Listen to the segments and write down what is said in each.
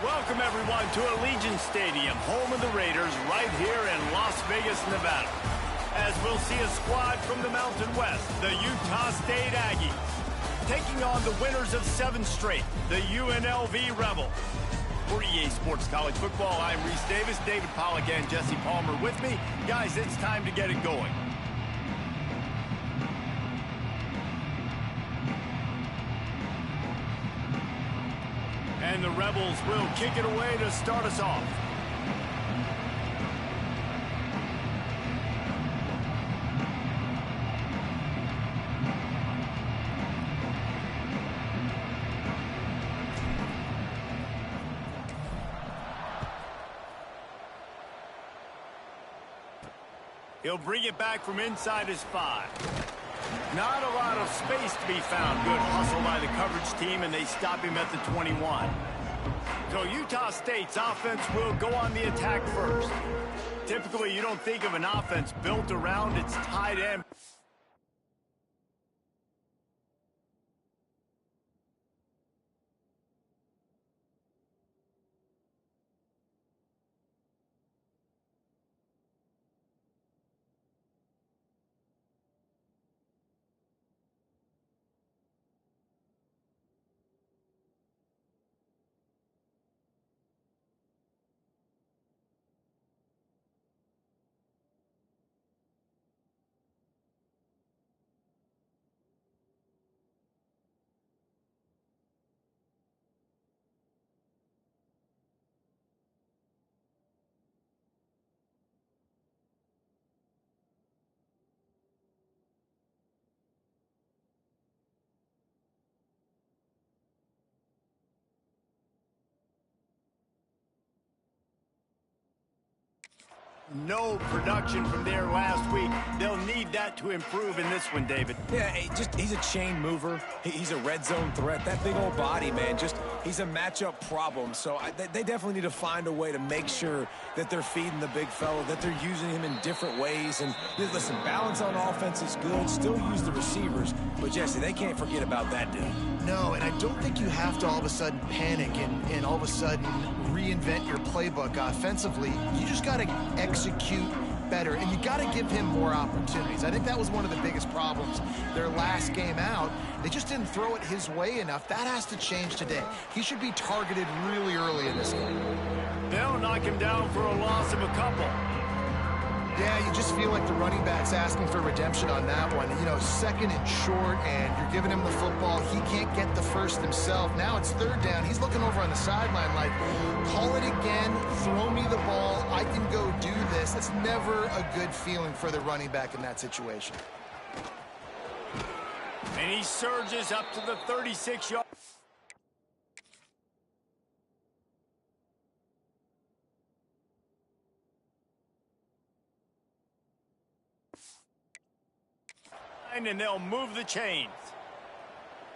Welcome, everyone, to Allegiant Stadium, home of the Raiders, right here in Las Vegas, Nevada. As we'll see a squad from the Mountain West, the Utah State Aggies, taking on the winners of 7 straight, the UNLV Rebels. For EA Sports College Football, I'm Reese Davis, David Pollack, and Jesse Palmer with me. Guys, it's time to get it going. And the Rebels will kick it away to start us off. He'll bring it back from inside his 5. Not a lot of space to be found. Good hustle by the coverage team, and they stop him at the 21. So Utah State's offense will go on the attack first. Typically, you don't think of an offense built around its tight end. No production from there last week. They'll need that to improve in this one, David. Yeah, he's a chain mover. He's a red zone threat. That big old body, man, he's a matchup problem. So they definitely need to find a way to make sure that they're feeding the big fella, that they're using him in different ways. And listen, balance on offense is good. Still use the receivers. But, Jesse, they can't forget about that dude. No, and I don't think you have to all of a sudden panic and all of a sudden reinvent your playbook offensively. You just got to execute better, and you got to give him more opportunities. I think that was one of the biggest problems their last game out. They just didn't throw it his way enough. That has to change today. He should be targeted really early in this game. They'll knock him down for a loss of a couple. Yeah, you just feel like the running back's asking for redemption on that one. You know, 2nd and short, and you're giving him the football. He can't get the first himself. Now it's 3rd down. He's looking over on the sideline like, call it again, throw me the ball, I can go do this. That's never a good feeling for the running back in that situation. And he surges up to the 36-yard. And they'll move the chains.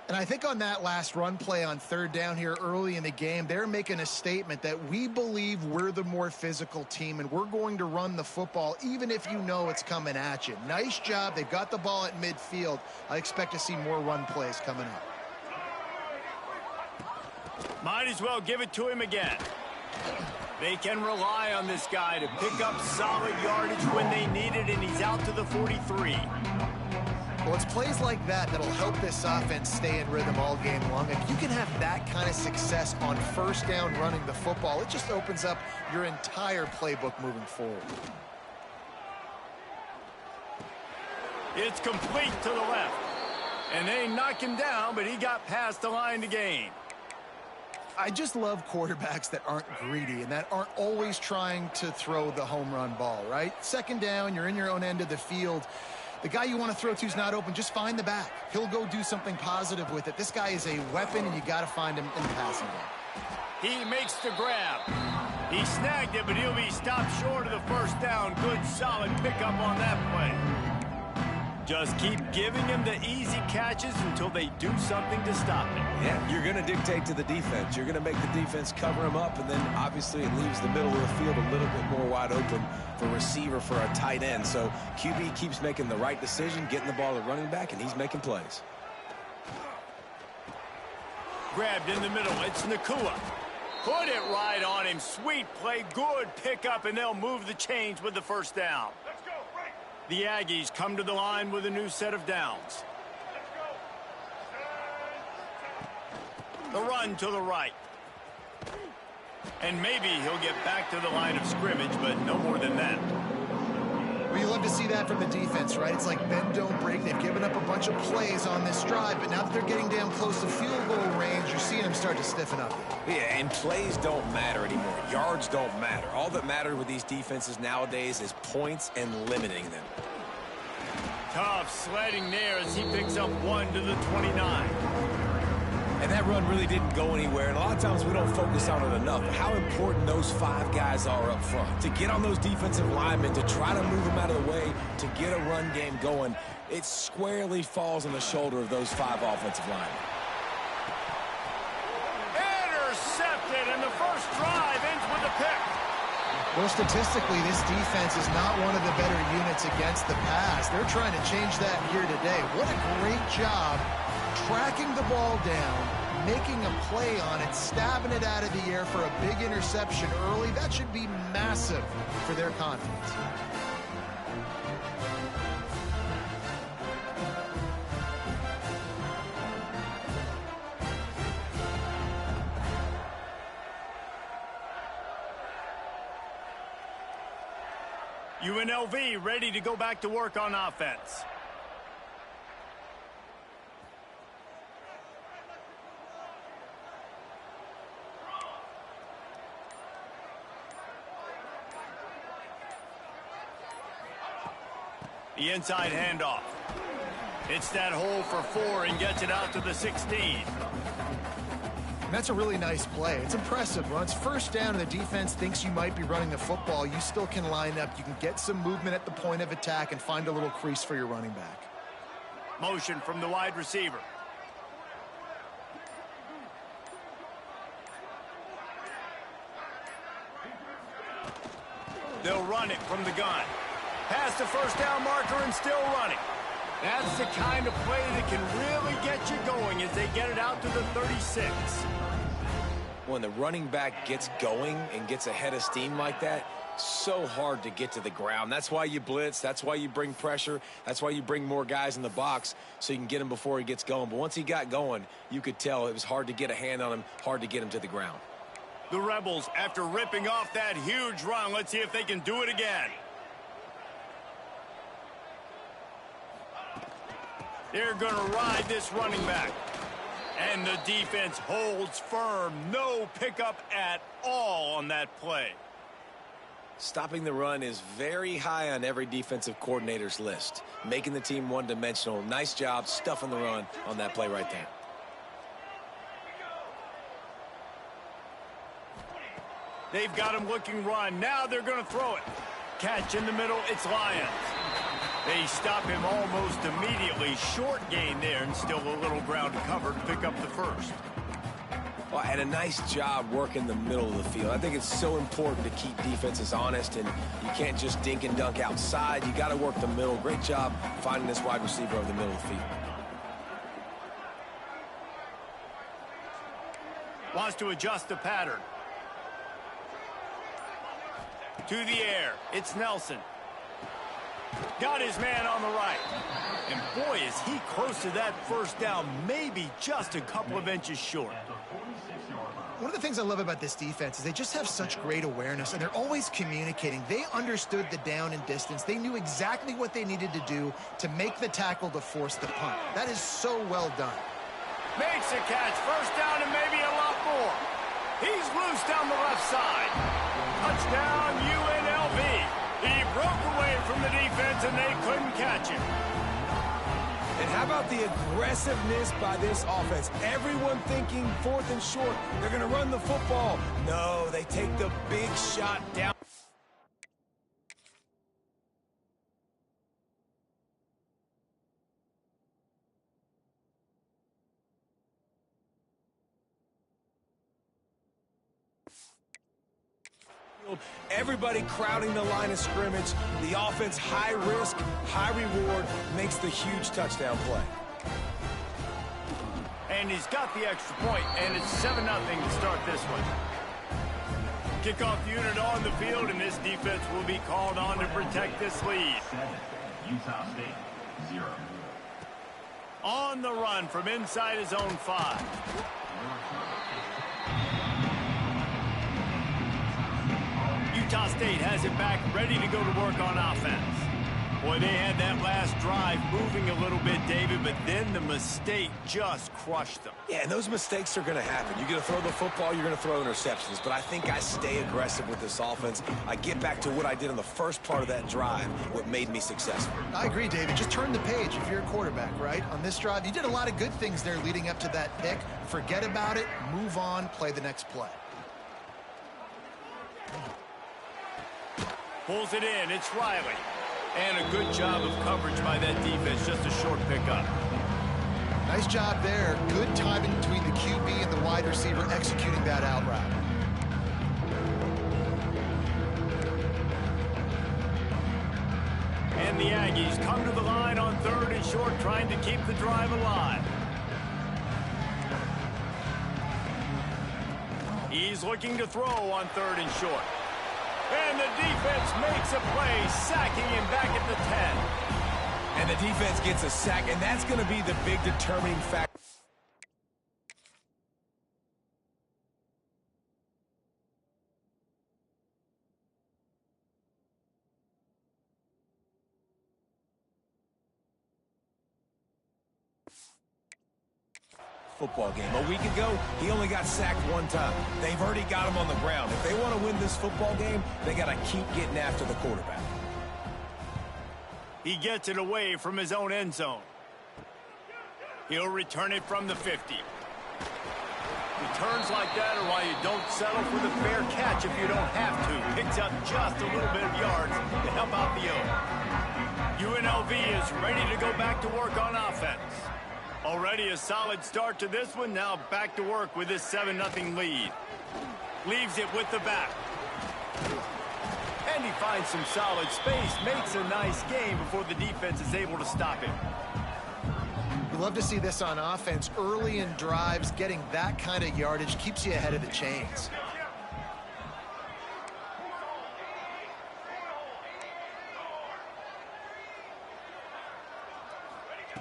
And I think on that last run play on 3rd down here early in the game, they're making a statement that we believe we're the more physical team and we're going to run the football even if you know it's coming at you. Nice job. They've got the ball at midfield. I expect to see more run plays coming up. Might as well give it to him again. They can rely on this guy to pick up solid yardage when they need it, and he's out to the 43. Well, it's plays like that that'll help this offense stay in rhythm all game long. If you can have that kind of success on 1st down running the football, it just opens up your entire playbook moving forward. It's complete to the left. And they knock him down, but he got past the line to gain. I just love quarterbacks that aren't greedy and that aren't always trying to throw the home run ball, right? 2nd down, you're in your own end of the field. The guy you want to throw to is not open. Just find the back. He'll go do something positive with it. This guy is a weapon, and you got to find him in the passing game. He makes the grab. He snagged it, but he'll be stopped short of the 1st down. Good, solid pickup on that play. Just keep giving him the easy catches until they do something to stop it. Yeah, you're going to dictate to the defense. You're going to make the defense cover him up, and then obviously it leaves the middle of the field a little bit more wide open for receiver, for a tight end. So QB keeps making the right decision, getting the ball to running back, and he's making plays. Grabbed in the middle. It's Nakua. Put it right on him. Sweet play, good pickup, and they'll move the chains with the first down. Let's go, right. The Aggies come to the line with a new set of downs. Let's go. The run to the right. And maybe he'll get back to the line of scrimmage, but no more than that. Well, you love to see that from the defense, right? It's like bend, don't break. They've given up a bunch of plays on this drive, but now that they're getting damn close to field goal range, you're seeing them start to stiffen up. Yeah, and plays don't matter anymore. Yards don't matter. All that matters with these defenses nowadays is points and limiting them. Tough sledding there as he picks up 1 to the 29. And that run really didn't go anywhere, and a lot of times we don't focus on it enough. How important those 5 guys are up front. To get on those defensive linemen, to try to move them out of the way, to get a run game going, it squarely falls on the shoulder of those 5 offensive linemen. Intercepted, and the first drive ends with a pick. Well, statistically, this defense is not one of the better units against the pass. They're trying to change that here today. What a great job tracking the ball down, making a play on it, stabbing it out of the air for a big interception early. That should be massive for their confidence. UNLV ready to go back to work on offense. The inside handoff. It's that hole for 4 and gets it out to the 16. That's a really nice play. It's impressive. When it's first down and the defense thinks you might be running the football, you still can line up. You can get some movement at the point of attack and find a little crease for your running back. Motion from the wide receiver. They'll run it from the gun. Past the first down marker and still running. That's the kind of play that can really get you going as they get it out to the 36. When the running back gets going and gets ahead of steam like that, so hard to get to the ground. That's why you blitz. That's why you bring pressure. That's why you bring more guys in the box so you can get him before he gets going. But once he got going, you could tell it was hard to get a hand on him, hard to get him to the ground. The Rebels, after ripping off that huge run, let's see if they can do it again. They're going to ride this running back. And the defense holds firm. No pickup at all on that play. Stopping the run is very high on every defensive coordinator's list. Making the team one-dimensional. Nice job stuffing the run on that play right there. They've got him looking run. Now they're going to throw it. Catch in the middle. It's Lions. They stop him almost immediately. Short gain there and still a little ground to cover to pick up the first. Well, and a nice job working the middle of the field. I think it's so important to keep defenses honest, and you can't just dink and dunk outside. You got to work the middle. Great job finding this wide receiver over the middle of the field. Wants to adjust the pattern. To the air. It's Nelson. Got his man on the right. And boy, is he close to that first down, maybe just a couple of inches short. One of the things I love about this defense is they just have such great awareness, and they're always communicating. They understood the down and distance. They knew exactly what they needed to do to make the tackle to force the punt. That is so well done. Makes a catch. First down and maybe a lot more. He's loose down the left side. Touchdown, UNLV. He broke away from the defense, and they couldn't catch him. And how about the aggressiveness by this offense? Everyone thinking 4th and short. They're going to run the football. No, they take the big shot down. Everybody crowding the line of scrimmage. The offense, high risk, high reward, makes the huge touchdown play. And he's got the extra point, and it's 7-0 to start this one. Kickoff unit on the field, and this defense will be called on to protect this lead. Utah State, 0. On the run from inside his own 5. Utah State has it back, ready to go to work on offense. Boy, they had that last drive moving a little bit, David, but then the mistake just crushed them. Yeah, and those mistakes are going to happen. You're going to throw the football, you're going to throw interceptions. But I think I stay aggressive with this offense. I get back to what I did in the first part of that drive, what made me successful. I agree, David. Just turn the page if you're a quarterback, right? On this drive, you did a lot of good things there leading up to that pick. Forget about it, move on, play the next play. Pulls it in, it's Riley. And a good job of coverage by that defense, just a short pickup. Nice job there. Good timing between the QB and the wide receiver executing that out route. And the Aggies come to the line on 3rd and short, trying to keep the drive alive. He's looking to throw on 3rd and short. And the defense makes a play, sacking him back at the 10. And the defense gets a sack, and that's going to be the big determining factor. Football game. A week ago, he only got sacked 1 time. They've already got him on the ground. If they want to win this football game, they got to keep getting after the quarterback. He gets it away from his own end zone. He'll return it from the 50. Returns like that are why you don't settle for the fair catch if you don't have to. Picks up just a little bit of yards to help out the O. UNLV is ready to go back to work on offense. Already a solid start to this one. Now back to work with this 7-0 lead. Leaves it with the back. And he finds some solid space. Makes a nice game before the defense is able to stop him. We love to see this on offense. Early in drives, getting that kind of yardage keeps you ahead of the chains.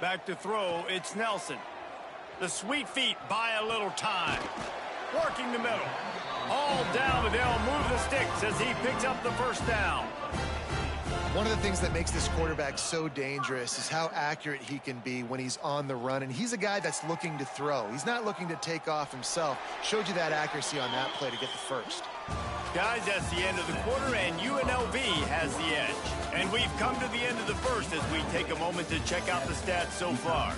Back to throw, it's Nelson. The sweet feet buy a little time. Working the middle. All down, but they'll move the sticks as he picks up the first down. One of the things that makes this quarterback so dangerous is how accurate he can be when he's on the run. And he's a guy that's looking to throw. He's not looking to take off himself. Showed you that accuracy on that play to get the first. Guys, that's the end of the quarter, and UNLV has the edge. And we've come to the end of the first as we take a moment to check out the stats so far.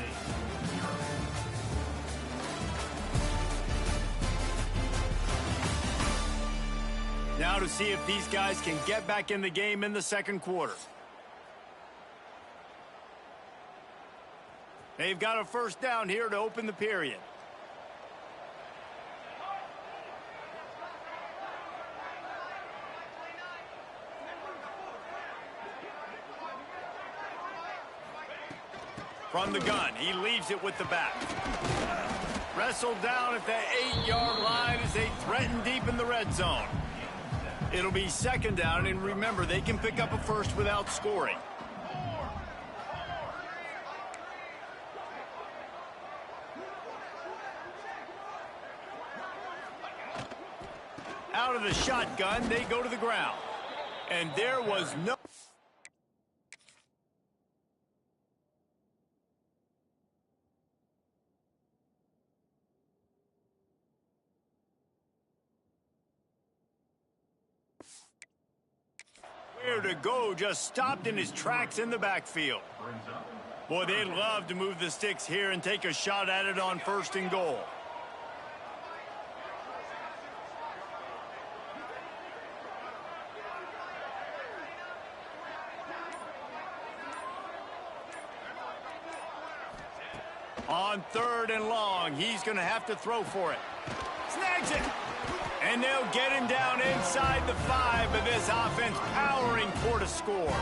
Now to see if these guys can get back in the game in the second quarter. They've got a first down here to open the period. From the gun, he leaves it with the back. Wrestled down at the 8-yard line as they threaten deep in the red zone. It'll be second down, and remember, they can pick up a first without scoring. Out of the shotgun, they go to the ground. And there was no... Where to go, just stopped in his tracks in the backfield. Boy, they'd love to move the sticks here and take a shot at it on 1st and goal. On 3rd and long, he's going to have to throw for it. Snags it. And they'll get him down inside the 5, but this offense powering for to score.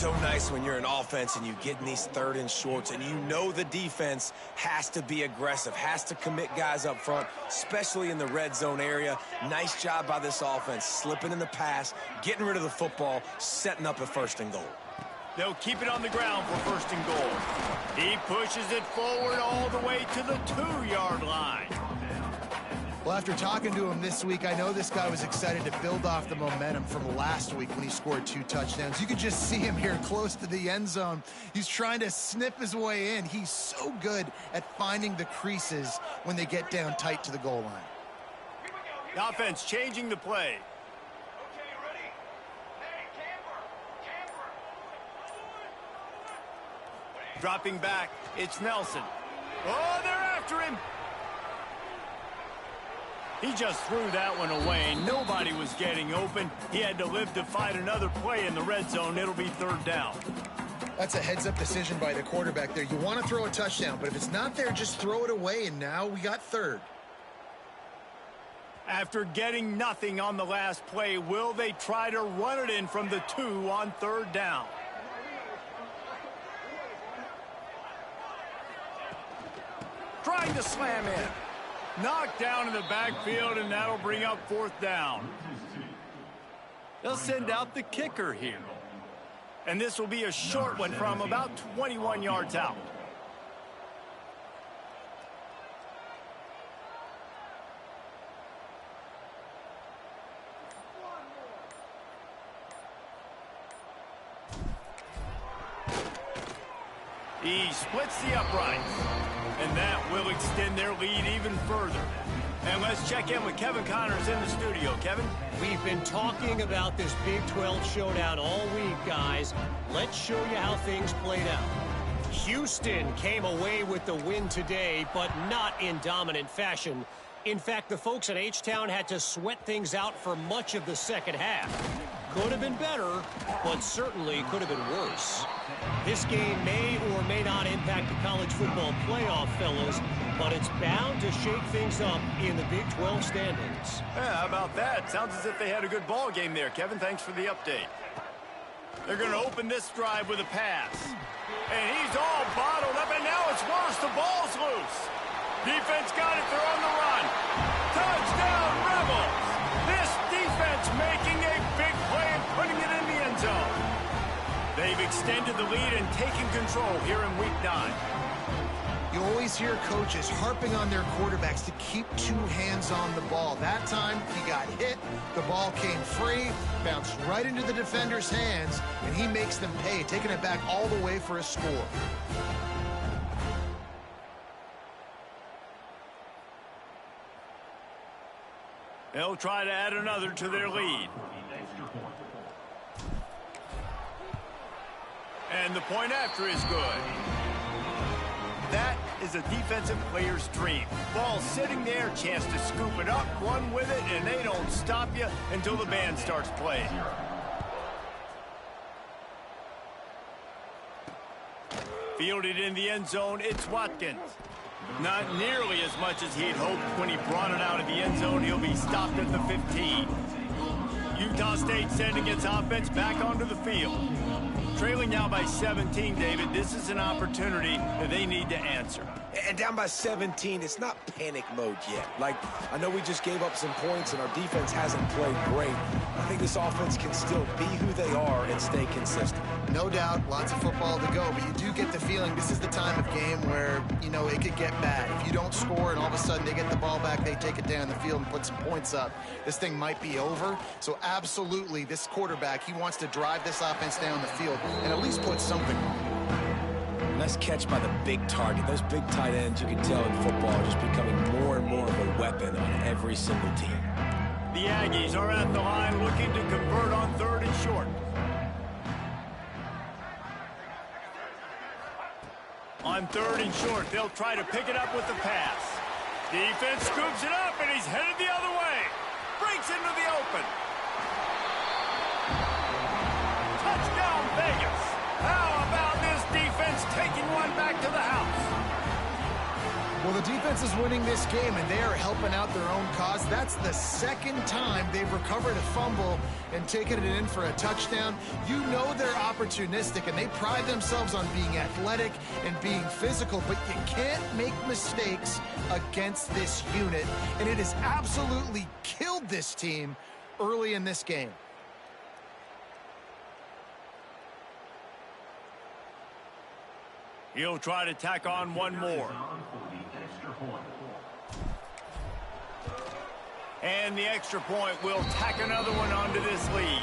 so nice when you're an offense and you get in these 3rd and shorts and you know the defense has to be aggressive, has to commit guys up front, especially in the red zone area. Nice job by this offense, slipping in the pass, getting rid of the football, setting up a 1st and goal. They'll keep it on the ground for 1st and goal. He pushes it forward all the way to the 2-yard line. Well, after talking to him this week, I know this guy was excited to build off the momentum from last week when he scored 2 touchdowns. You could just see him here close to the end zone. He's trying to snip his way in. He's so good at finding the creases when they get down tight to the goal line. The offense changing the play. Okay, ready? Hey, camper! Dropping back, it's Nelson. Oh, they're after him. He just threw that one away. Nobody was getting open. He had to live to fight another play in the red zone. It'll be 3rd down. That's a heads-up decision by the quarterback there. You want to throw a touchdown, but if it's not there, just throw it away, and now we got 3rd. After getting nothing on the last play, will they try to run it in from the 2 on 3rd down? Trying to slam in. Knocked down in the backfield, and that'll bring up 4th down. They'll send out the kicker here. And this will be a short one from about 21 yards out. He splits the uprights, and that will extend their lead even further. And let's check in with Kevin Connors in the studio. Kevin? We've been talking about this Big 12 showdown all week, guys. Let's show you how things played out. Houston came away with the win today, but not in dominant fashion. In fact, the folks at H-Town had to sweat things out for much of the 2nd half. Could have been better, but certainly could have been worse. This game may or may not impact the college football playoff, fellas, but it's bound to shake things up in the Big 12 standings. Yeah, how about that? Sounds as if they had a good ball game there, Kevin. Thanks for the update. They're going to open this drive with a pass. And he's all bottled up, and now it's worse. The ball's loose. Defense got it. They're on the run. Touchdown, Rebels. This defense making a big play and putting it in the end zone. They've extended the lead and taken control here in Week 9. You always hear coaches harping on their quarterbacks to keep 2 hands on the ball. That time, he got hit, the ball came free, bounced right into the defender's hands, and he makes them pay, taking it back all the way for a score. They'll try to add another to their lead. And the point after is good. That is a defensive player's dream. Ball sitting there, chance to scoop it up, run with it, and they don't stop you until the band starts playing. Fielded in the end zone, it's Watkins. Not nearly as much as he'd hoped when he brought it out of the end zone. He'll be stopped at the 15. Utah State sending its offense back onto the field. Trailing now by 17, David. This is an opportunity that they need to answer. And down by 17, it's not panic mode yet. Like, I know we just gave up some points and our defense hasn't played great. I think this offense can still be who they are and stay consistent. No doubt, lots of football to go, but you do get the feeling this is the time of game where, you know, it could get bad. If you don't score and all of a sudden they get the ball back, they take it down the field and put some points up, this thing might be over. So absolutely, this quarterback, he wants to drive this offense down the field and at least put something on. Nice catch by the big target. Those big tight ends, you can tell in football, are just becoming more and more of a weapon on every single team. The Aggies are at the line looking to convert on 3rd and short. On 3rd and short, they'll try to pick it up with the pass. Defense scoops it up, and he's headed the other way. Breaks into the open. Touchdown, Vegas. How about this defense taking one back to the house? Well, the defense is winning this game, and they are helping out their own cause. That's the second time they've recovered a fumble and taken it in for a touchdown. You know they're opportunistic, and they pride themselves on being athletic and being physical, but you can't make mistakes against this unit, and it has absolutely killed this team early in this game. He'll try to tack on one more. And the extra point will tack another one onto this lead.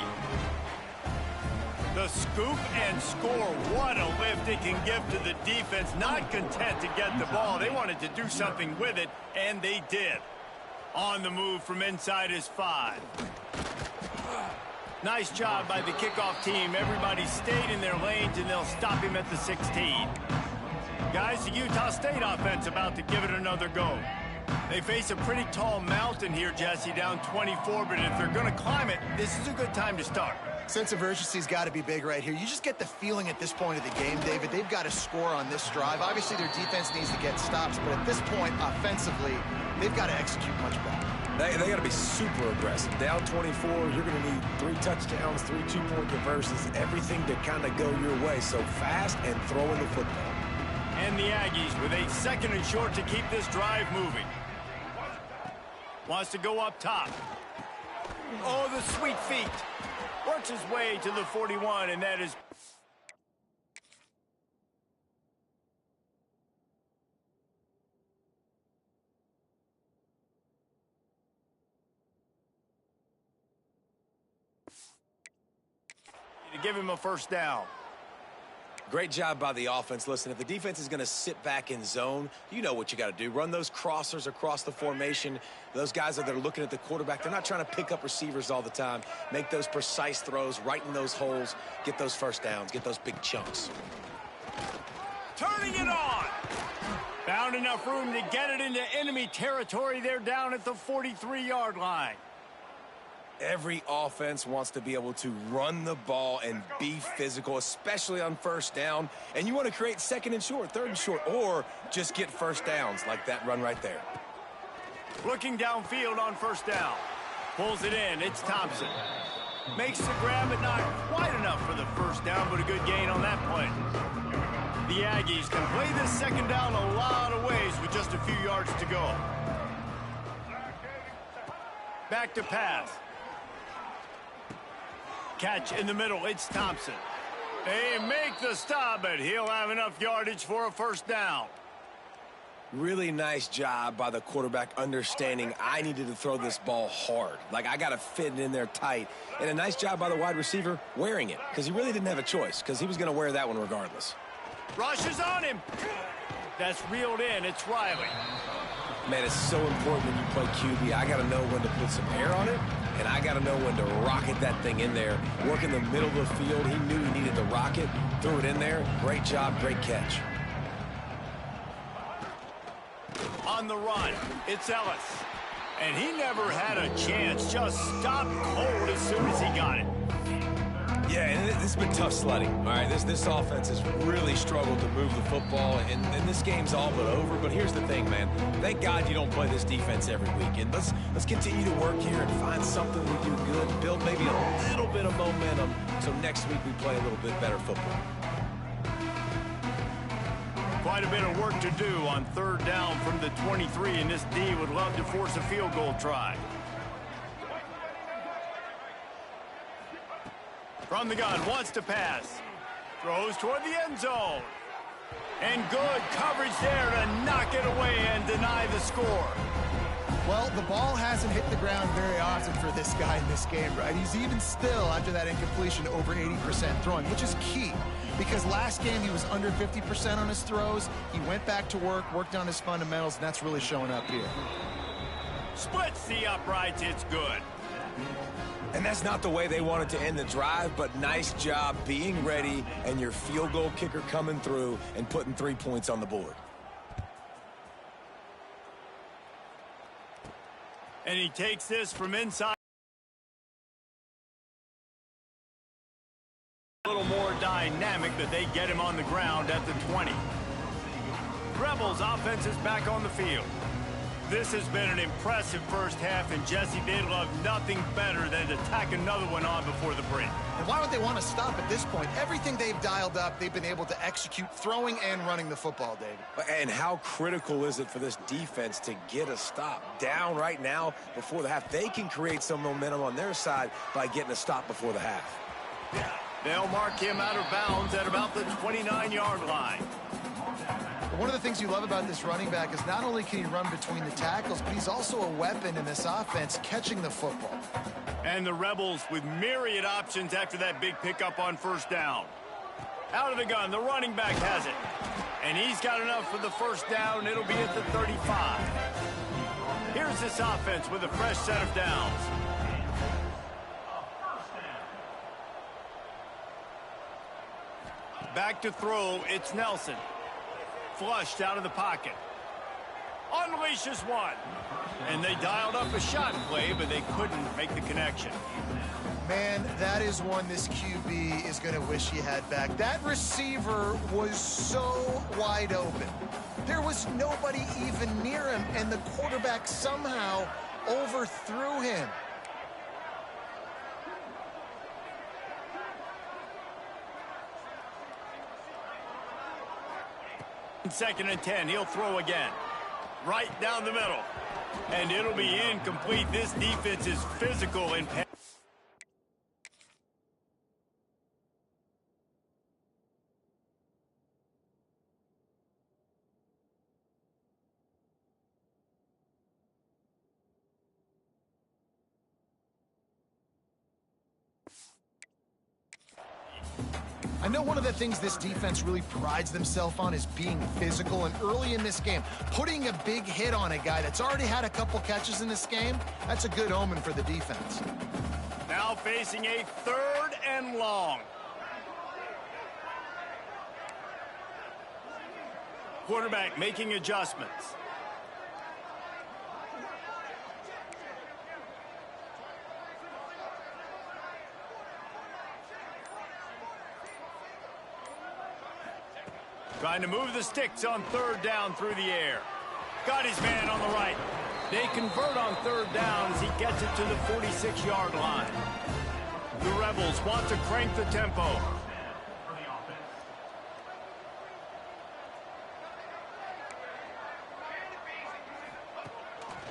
The scoop and score. What a lift it can give to the defense. Not content to get the ball. They wanted to do something with it, and they did. On the move from inside his 5. Nice job by the kickoff team. Everybody stayed in their lanes, and they'll stop him at the 16. Guys, the Utah State offense about to give it another go. They face a pretty tall mountain here, Jesse, down 24, but if they're going to climb it, this is a good time to start. Sense of urgency's got to be big right here. You just get the feeling at this point of the game, David, they've got to score on this drive. Obviously, their defense needs to get stops, but at this point, offensively, they've got to execute much better. They got to be super aggressive. Down 24, you're going to need 3 touchdowns, 3 two-point conversions, everything to kind of go your way. So fast and throwing the football. And the Aggies with a 2nd and short to keep this drive moving. Wants to go up top. Oh, the sweet feet. Works his way to the 41, and that is... to give him a first down. Great job by the offense. Listen, if the defense is going to sit back in zone, you know what you got to do. Run those crossers across the formation. Those guys that are looking at the quarterback, they're not trying to pick up receivers all the time. Make those precise throws, right in those holes, get those first downs, get those big chunks. Turning it on. Found enough room to get it into enemy territory. They're down at the 43-yard line. Every offense wants to be able to run the ball and be physical, especially on first down. And you want to create 2nd and short, 3rd and short, or just get first downs like that run right there. Looking downfield on first down. Pulls it in. It's Thompson. Makes the grab, but not quite enough for the first down, but a good gain on that play. The Aggies can play this 2nd down a lot of ways with just a few yards to go. Back to pass. Catch in the middle. It's Thompson. They make the stop, but he'll have enough yardage for a first down. Really nice job by the quarterback understanding I needed to throw this ball hard. Like, I got to fit it in there tight. And a nice job by the wide receiver wearing it, because he really didn't have a choice, because he was going to wear that one regardless. Rushes on him. That's reeled in. It's Riley. Man, it's so important when you play QB. I got to know when to put some air on it, and I got to know when to rocket that thing in there. Work in the middle of the field. He knew he needed to rock it. Threw it in there. Great job, great catch. On the run, it's Ellis. And he never had a chance. Just stopped cold as soon as he got it. Yeah, and this has been tough sledding. All right, this offense has really struggled to move the football, and this game's all but over. But here's the thing, man. Thank God you don't play this defense every week. And let's continue to work here and find something we do good, build maybe a little bit of momentum, so next week we play a little bit better football. Quite a bit of work to do on 3rd down from the 23, and this D would love to force a field goal try. From the gun, wants to pass. Throws toward the end zone. And good coverage there to knock it away and deny the score. Well, the ball hasn't hit the ground very often for this guy in this game, right? He's even still, after that incompletion, over 80% throwing, which is key. Because last game, he was under 50% on his throws. He went back to work, worked on his fundamentals, and that's really showing up here. Splits the uprights. It's good. And that's not the way they wanted to end the drive, but nice job being ready and your field goal kicker coming through and putting 3 points on the board. And he takes this from inside. A little more dynamic, but they get him on the ground at the 20. Rebels offense is back on the field. This has been an impressive first half, and Jesse, they'd love nothing better than to tack another one on before the break. And why would they want to stop at this point? Everything they've dialed up, they've been able to execute, throwing and running the football, David. And how critical is it for this defense to get a stop? Down right now before the half. They can create some momentum on their side by getting a stop before the half. They'll mark him out of bounds at about the 29-yard line. One of the things you love about this running back is not only can he run between the tackles, but he's also a weapon in this offense, catching the football. And the Rebels with myriad options after that big pickup on first down. Out of the gun, the running back has it. And he's got enough for the first down. It'll be at the 35. Here's this offense with a fresh set of downs. Back to throw, it's Nelson. Flushed out of the pocket. Unleashes one. And they dialed up a shot play, but they couldn't make the connection. Man, that is one this QB is going to wish he had back. That receiver was so wide open. There was nobody even near him, and the quarterback somehow overthrew him. Second and 10, he'll throw again. Right down the middle. And it'll be incomplete. This defense is physical and I know one of the things this defense really prides themselves on is being physical, and early in this game, putting a big hit on a guy that's already had a couple catches in this game, that's a good omen for the defense. now facing a 3rd and long. Quarterback making adjustments. Trying to move the sticks on 3rd down through the air. Got his man on the right. They convert on 3rd down as he gets it to the 46-yard line. The Rebels want to crank the tempo.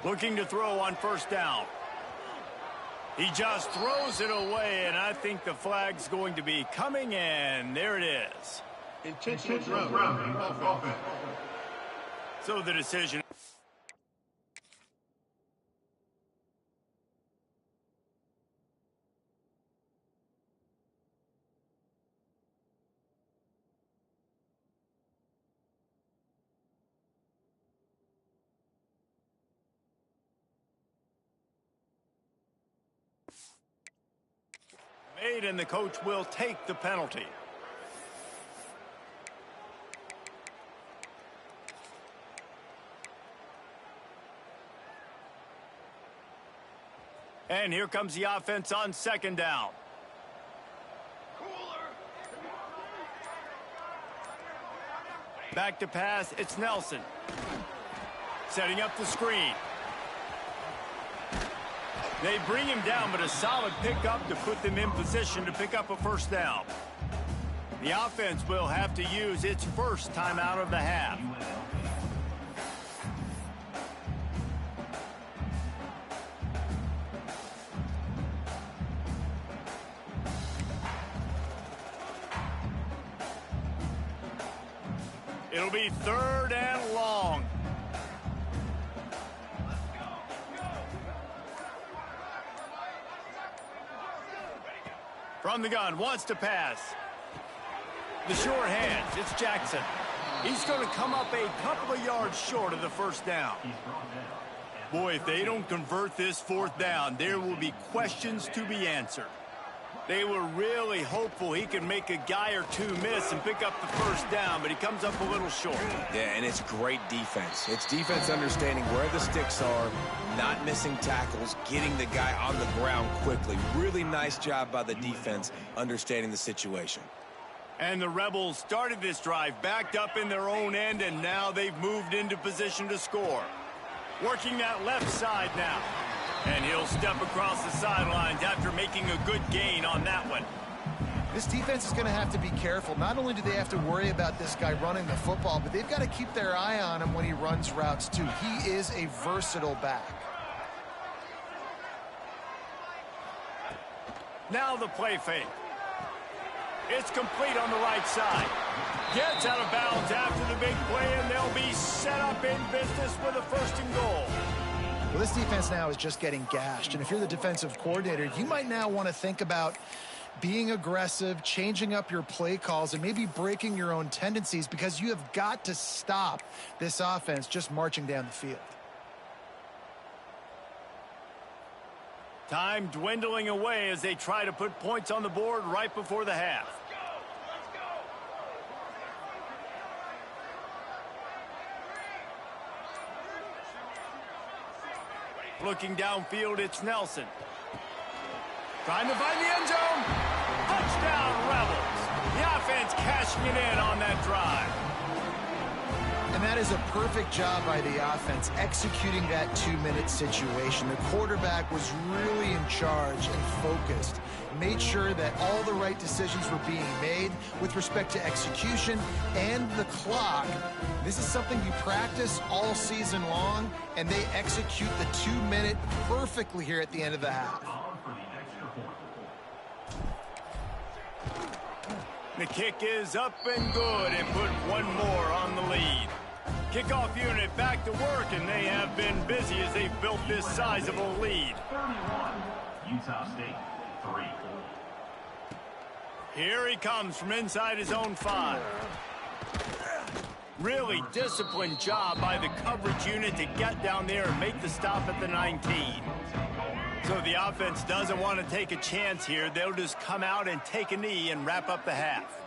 Looking to throw on 1st down. He just throws it away, and I think the flag's going to be coming, and there it is. Intentional throwing offense. So the decision. Made, and the coach will take the penalty. And here comes the offense on 2nd down. Back to pass, it's Nelson. Setting up the screen. They bring him down, but a solid pickup to put them in position to pick up a 1st down. The offense will have to use its first timeout of the half. It'll be 3rd and long. From the gun, wants to pass. The short hands, it's Jackson. He's going to come up a couple of yards short of the 1st down. Boy, if they don't convert this 4th down, there will be questions to be answered. They were really hopeful he could make a guy or two miss and pick up the 1st down, but he comes up a little short. Yeah, and it's great defense. It's defense understanding where the sticks are, not missing tackles, getting the guy on the ground quickly. Really nice job by the defense understanding the situation. And the Rebels started this drive backed up in their own end, and now they've moved into position to score. Working that left side now. And he'll step across the sidelines after making a good gain on that one. This defense is going to have to be careful. Not only do they have to worry about this guy running the football, but they've got to keep their eye on him when he runs routes too. He is a versatile back. Now the play fake. It's complete on the right side. Gets out of bounds after the big play, and they'll be set up in business with a 1st and goal. Well, this defense now is just getting gashed, and if you're the defensive coordinator, you might now want to think about being aggressive, changing up your play calls, and maybe breaking your own tendencies, because you have got to stop this offense just marching down the field. Time dwindling away as they try to put points on the board right before the half. Looking downfield, it's Nelson. Trying to find the end zone. Touchdown, Rebels. The offense cashing it in on that drive. And that is a perfect job by the offense, executing that 2-minute situation. The quarterback was really in charge and focused. Made sure that all the right decisions were being made with respect to execution and the clock. This is something you practice all season long, and they execute the 2-minute perfectly here at the end of the half. The kick is up and good, and put one more on the lead. Kickoff unit back to work, and they have been busy as they've built this sizable lead. 31, Utah State, 3. Here he comes from inside his own 5. Really disciplined job by the coverage unit to get down there and make the stop at the 19. So the offense doesn't want to take a chance here. They'll just come out and take a knee and wrap up the half.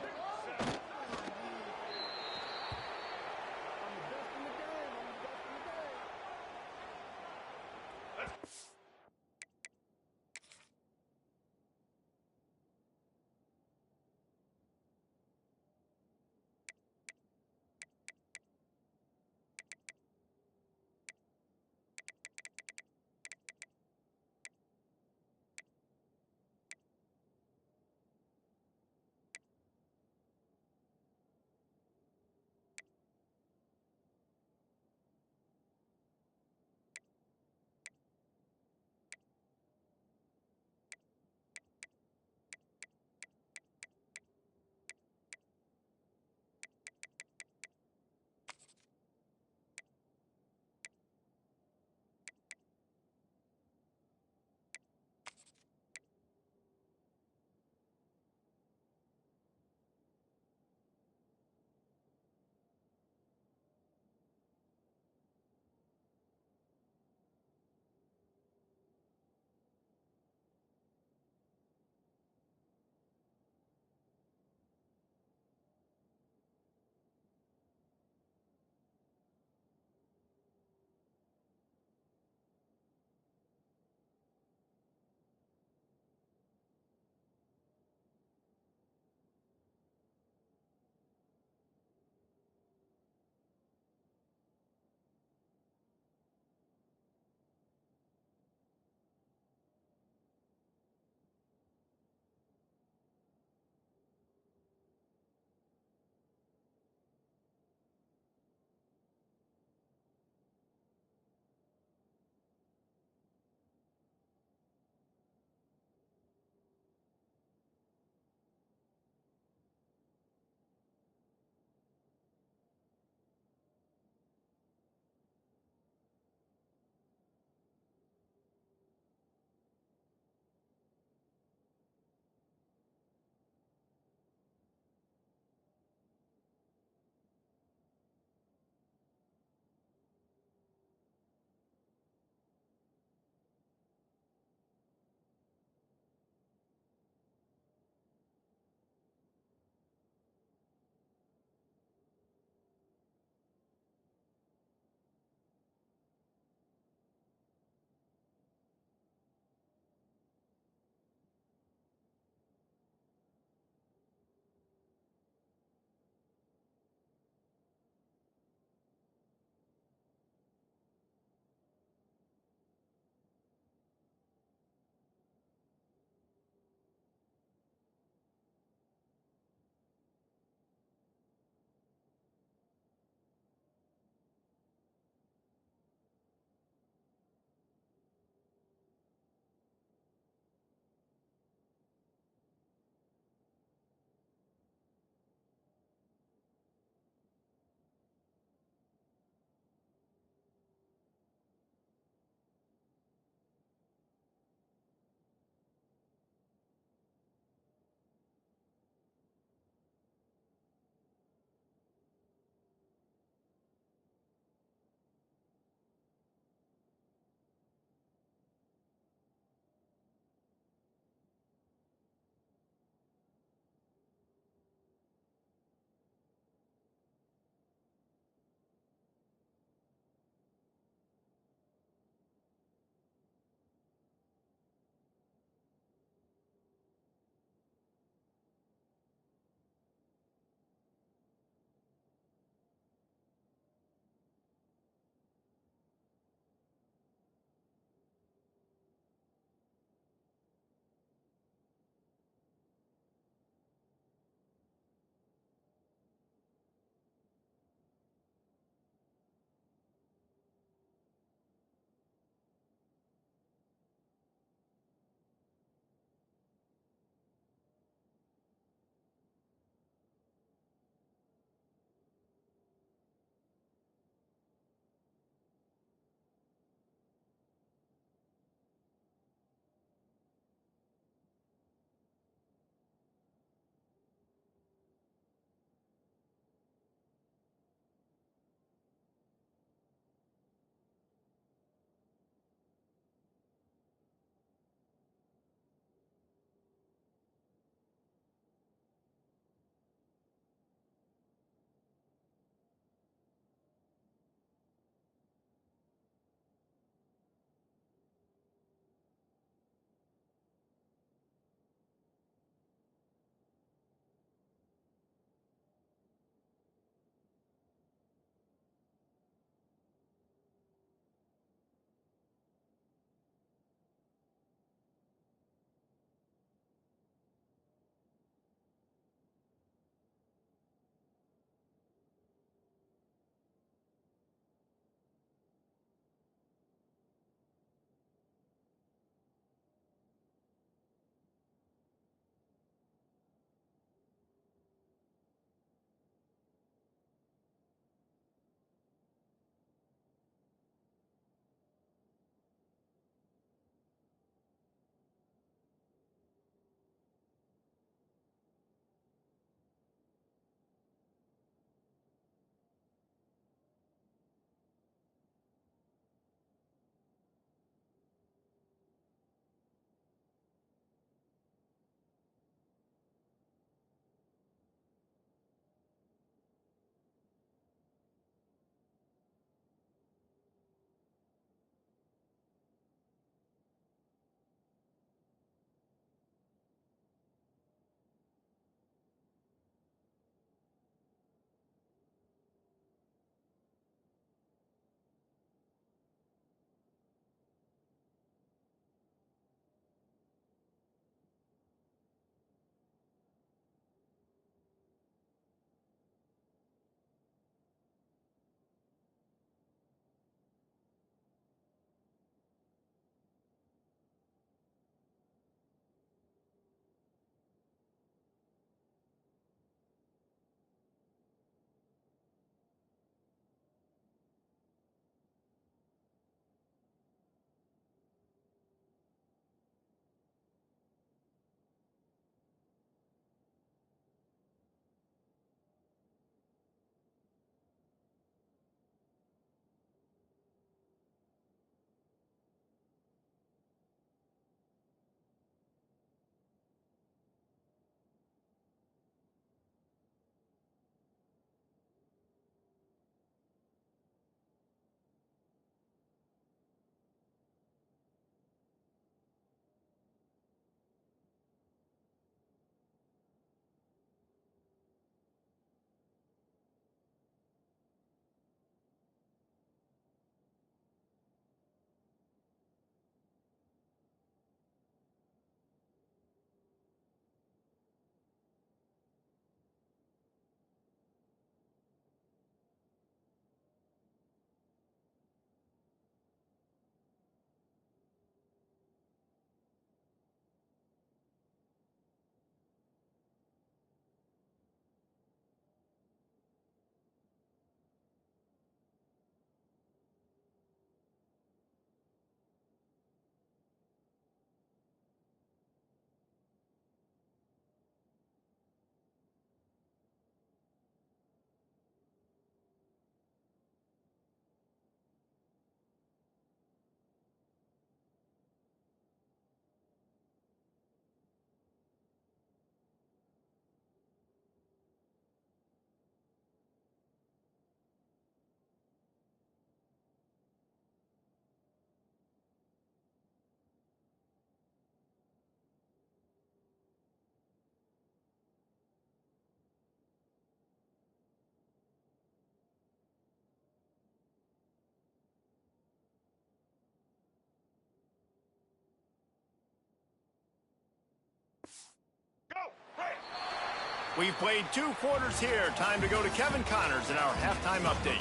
We've played 2 quarters here. Time to go to Kevin Connors in our halftime update.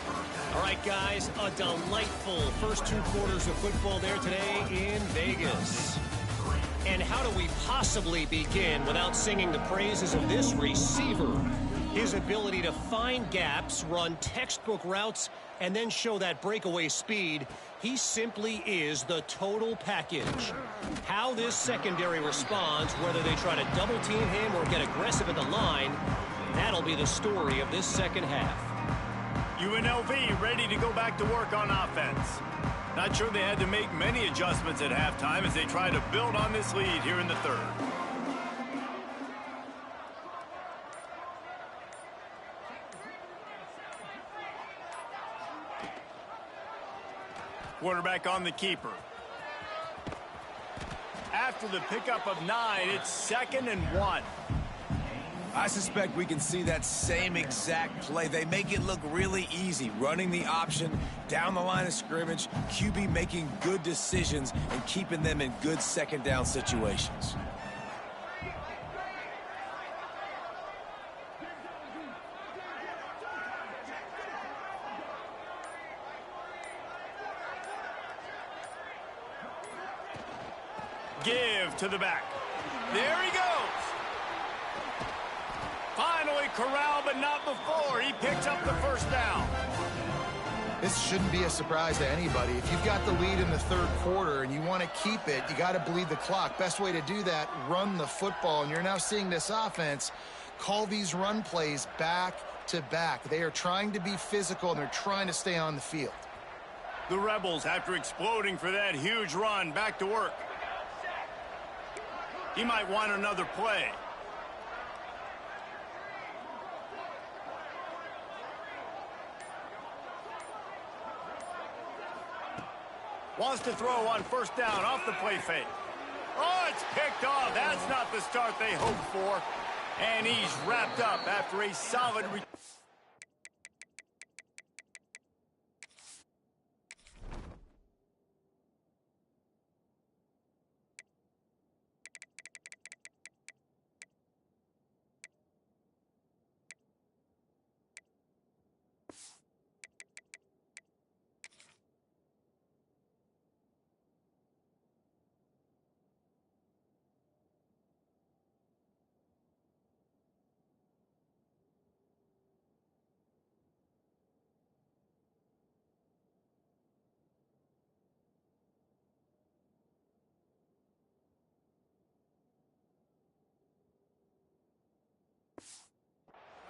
All right, guys, a delightful first 2 quarters of football there today in Vegas. And how do we possibly begin without singing the praises of this receiver? His ability to find gaps, run textbook routes, and then show that breakaway speed. He simply is the total package. How this secondary responds, whether they try to double team him or get aggressive at the line, that'll be the story of this second half. UNLV ready to go back to work on offense. Not sure they had to make many adjustments at halftime as they try to build on this lead here in the third. Quarterback on the keeper. After the pickup of 9, it's 2nd and 1. I suspect we can see that same exact play. They make it look really easy, running the option down the line of scrimmage, QB making good decisions and keeping them in good second down situations. Give to the back. There he goes. Finally corralled, but not before. He picks up the first down. This shouldn't be a surprise to anybody. If you've got the lead in the third quarter and you want to keep it, you got to bleed the clock. Best way to do that, run the football. And you're now seeing this offense call these run plays back to back. They are trying to be physical, and they're trying to stay on the field. The Rebels, after exploding for that huge run, back to work. He might want another play. Wants to throw on first down off the play fake. Oh, it's picked off. That's not the start they hoped for. And he's wrapped up after a solid return.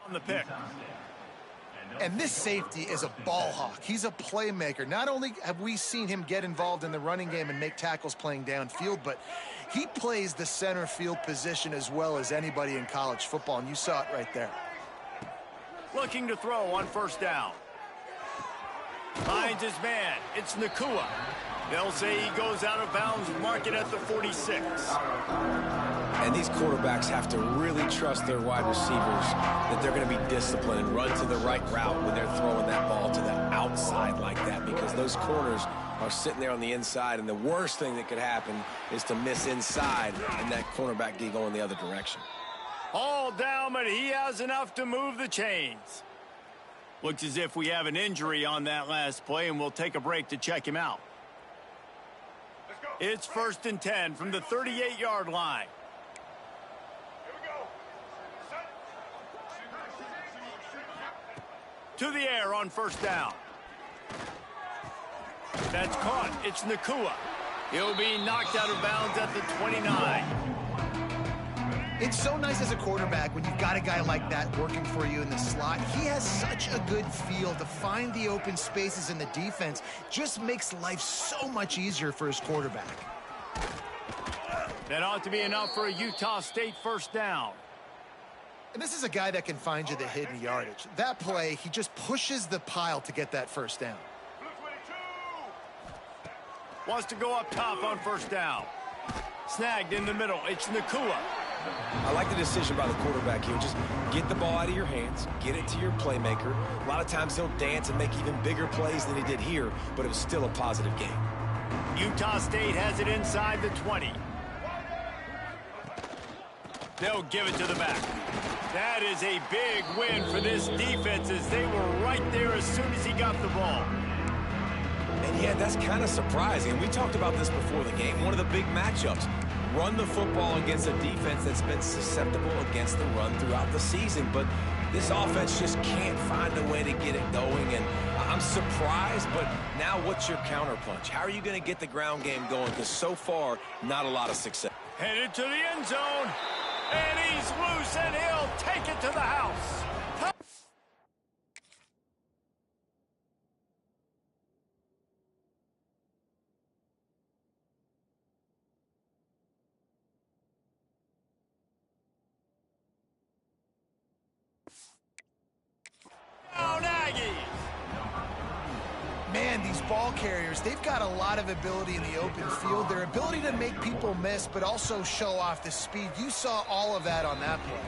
On the pick. And this safety is a ball hawk. He's a playmaker. Not only have we seen him get involved in the running game and make tackles playing downfield, but he plays the center field position as well as anybody in college football, and you saw it right there. Looking to throw on first down. Finds his man. It's Nakua. They'll say he goes out of bounds, mark it at the 46. And these quarterbacks have to really trust their wide receivers that they're going to be disciplined and run to the right route when they're throwing that ball to the outside like that, because those corners are sitting there on the inside, and the worst thing that could happen is to miss inside and that cornerback get going the other direction. All down, but he has enough to move the chains. Looks as if we have an injury on that last play, and we'll take a break to check him out. It's 1st and 10 from the 38-yard line. To the air on first down. That's caught. It's Nakua. He'll be knocked out of bounds at the 29. It's so nice as a quarterback when you've got a guy like that working for you in the slot. He has such a good feel to find the open spaces in the defense. Just makes life so much easier for his quarterback. That ought to be enough for a Utah State first down. And this is a guy that can find you the hidden yardage. That play, he just pushes the pile to get that first down. Wants to go up top on first down. Snagged in the middle. It's Nakua. I like the decision by the quarterback here. Just get the ball out of your hands, get it to your playmaker. A lot of times he'll dance and make even bigger plays than he did here, but it was still a positive game. Utah State has it inside the 20. They'll give it to the back. That is a big win for this defense as they were right there as soon as he got the ball. And yeah, that's kind of surprising. We talked about this before the game. One of the big matchups. Run the football against a defense that's been susceptible against the run throughout the season. But this offense just can't find a way to get it going. And I'm surprised, but now what's your counterpunch? How are you going to get the ground game going? Because so far, not a lot of success. Headed to the end zone. And he's loose, and he'll take it to the house. Down Aggies. Man, these ball carriers, they've got a lot of ability in the open field. Their ability to make people miss, but also show off the speed. You saw all of that on that play.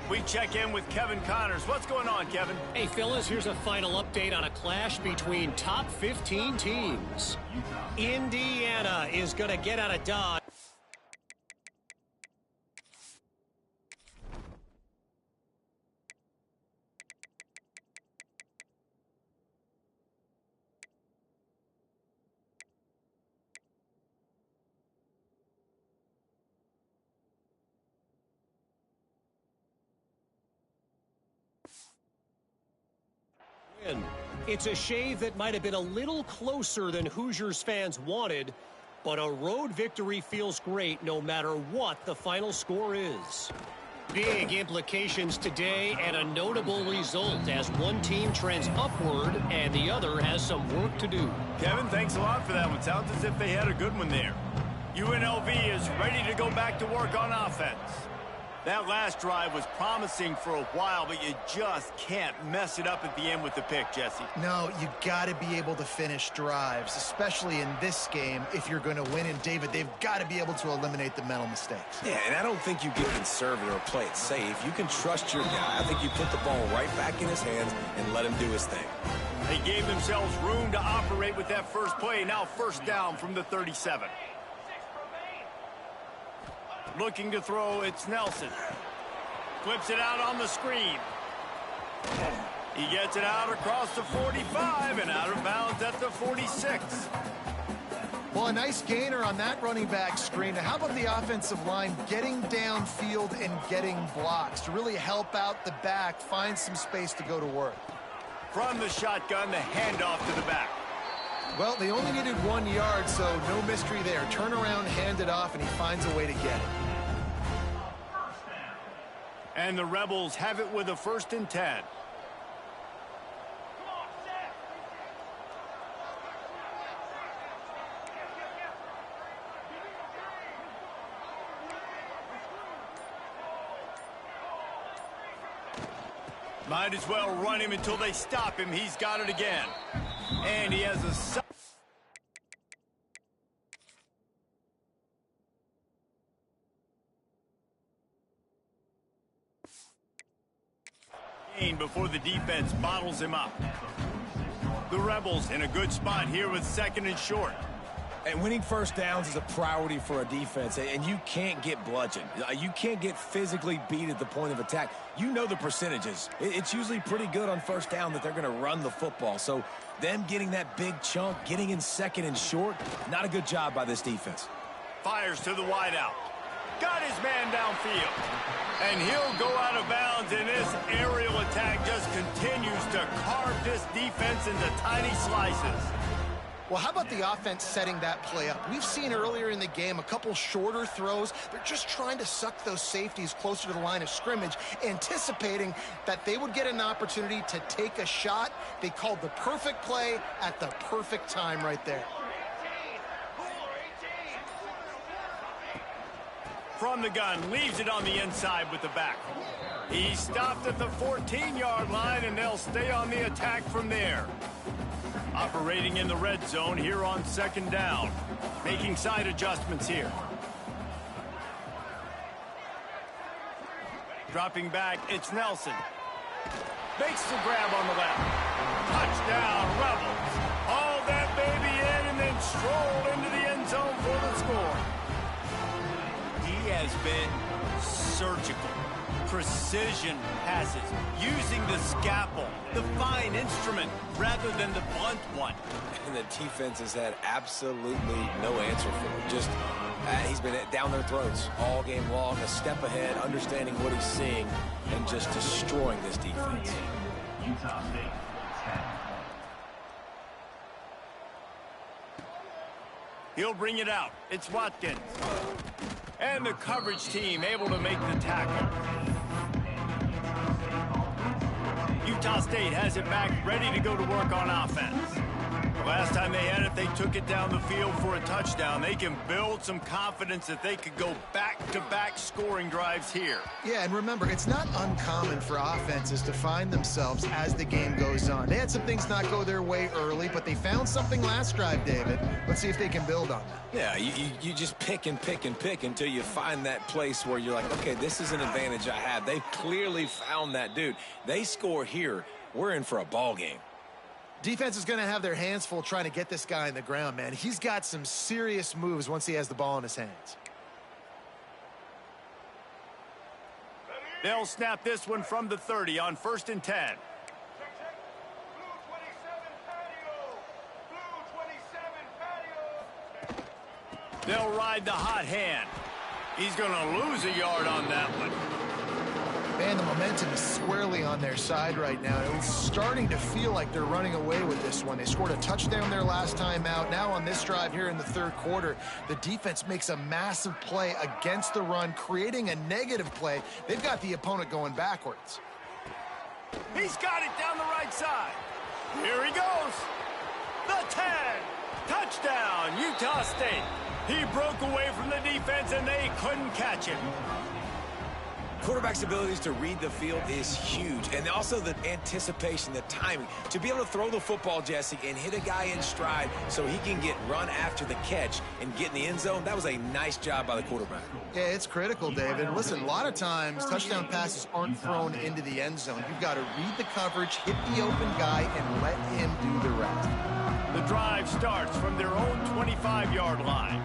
We check in with Kevin Connors. What's going on, Kevin? Hey, fellas, here's a final update on a clash between top 15 teams. Indiana is going to get out of Dodge. It's a shave that might have been a little closer than Hoosiers fans wanted, but a road victory feels great no matter what the final score is. Big implications today and a notable result as one team trends upward and the other has some work to do. Kevin, thanks a lot for that one. Sounds as if they had a good one there. UNLV is ready to go back to work on offense. That last drive was promising for a while, but you just can't mess it up at the end with the pick, Jesse. No, you got to be able to finish drives, especially in this game if you're going to win. And, David, they've got to be able to eliminate the mental mistakes. Yeah, and I don't think you get conservative or play it safe. You can trust your guy. I think you put the ball right back in his hands and let him do his thing. They gave themselves room to operate with that first play. Now first down from the 37. Looking to throw, it's Nelson. Flips it out on the screen. He gets it out across the 45 and out of bounds at the 46. Well, a nice gainer on that running back screen. Now, how about the offensive line getting downfield and getting blocks to really help out the back, find some space to go to work? From the shotgun, the handoff to the back. Well, they only needed 1 yard, so no mystery there. Turn around, hand it off, and he finds a way to get it. And the Rebels have it with a 1st and 10. Might as well run him until they stop him. He's got it again. And he has a... before the defense bottles him up. The Rebels in a good spot here with 2nd and short. And winning first downs is a priority for a defense, and you can't get bludgeoned. You can't get physically beat at the point of attack. You know the percentages. It's usually pretty good on first down that they're going to run the football. So them getting that big chunk, getting in 2nd and short, not a good job by this defense. Fires to the wideout. Got his man downfield. And he'll go out of bounds, and this aerial attack just continues to carve this defense into tiny slices. Well, how about the offense setting that play up? We've seen earlier in the game a couple shorter throws. They're just trying to suck those safeties closer to the line of scrimmage, anticipating that they would get an opportunity to take a shot. They called the perfect play at the perfect time right there. From the gun, leaves it on the inside with the back. He stopped at the 14-yard line, and they'll stay on the attack from there. Operating in the red zone here on 2nd down. Making side adjustments here. Dropping back, it's Nelson. Makes the grab on the left. Touchdown, Rebels. Haul that baby in and then stroll into the end zone for the score. He has been surgical. precision passes, using the scalpel, the fine instrument, rather than the blunt one. And the defense has had absolutely no answer for him. Just, he's been down their throats all game long, a step ahead, understanding what he's seeing, and just destroying this defense. Utah State, 10. He'll bring it out. It's Watkins. And the coverage team able to make the tackle. Utah State has it back, ready to go to work on offense. The last time they had it, they took it down the field for a touchdown. They can build some confidence that they could go back-to-back scoring drives here. Yeah, and remember, it's not uncommon for offenses to find themselves as the game goes on. They had some things not go their way early, but they found something last drive, David. Let's see if they can build on that. Yeah, you just pick and pick and pick until you find that place where you're like, okay, this is an advantage I have. They've clearly found that, dude. They score here, we're in for a ball game. Defense is going to have their hands full trying to get this guy in the ground, man. He's got some serious moves once he has the ball in his hands. They'll snap this one from the 30 on 1st and 10. They'll ride the hot hand. He's going to lose a yard on that one. Man, the momentum is squarely on their side right now. It's starting to feel like they're running away with this one. They scored a touchdown their last time out. Now on this drive here in the 3rd quarter, the defense makes a massive play against the run, creating a negative play. They've got the opponent going backwards. He's got it down the right side. Here he goes. The 10. Touchdown, Utah State. He broke away from the defense, and they couldn't catch him. Quarterback's abilities to read the field is huge, and also the anticipation, the timing. To be able to throw the football, Jesse, and hit a guy in stride so he can get run after the catch and get in the end zone, that was a nice job by the quarterback. Yeah, it's critical, David. Listen, a lot of times touchdown passes aren't thrown into the end zone. You've got to read the coverage, hit the open guy, and let him do the rest. The drive starts from their own 25-yard line.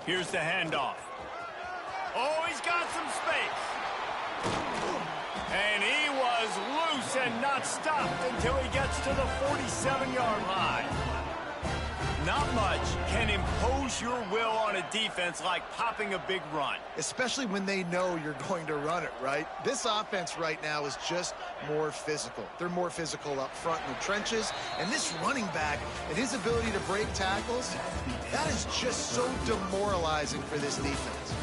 Here's the handoff. Oh, he's got some space. And he was loose and not stopped until he gets to the 47-yard line. Not much can impose your will on a defense like popping a big run. Especially when they know you're going to run it, right? This offense right now is just more physical. They're more physical up front in the trenches. And this running back and his ability to break tackles, that is just so demoralizing for this defense.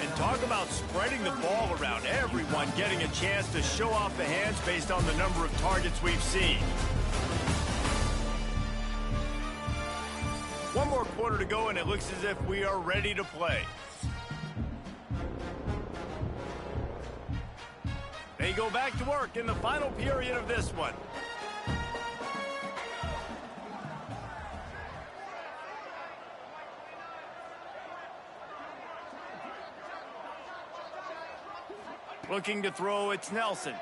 And talk about spreading the ball around. Everyone getting a chance to show off the hands based on the number of targets we've seen. One more quarter to go, and it looks as if we are ready to play. They go back to work in the final period of this one. Looking to throw, it's Nelson.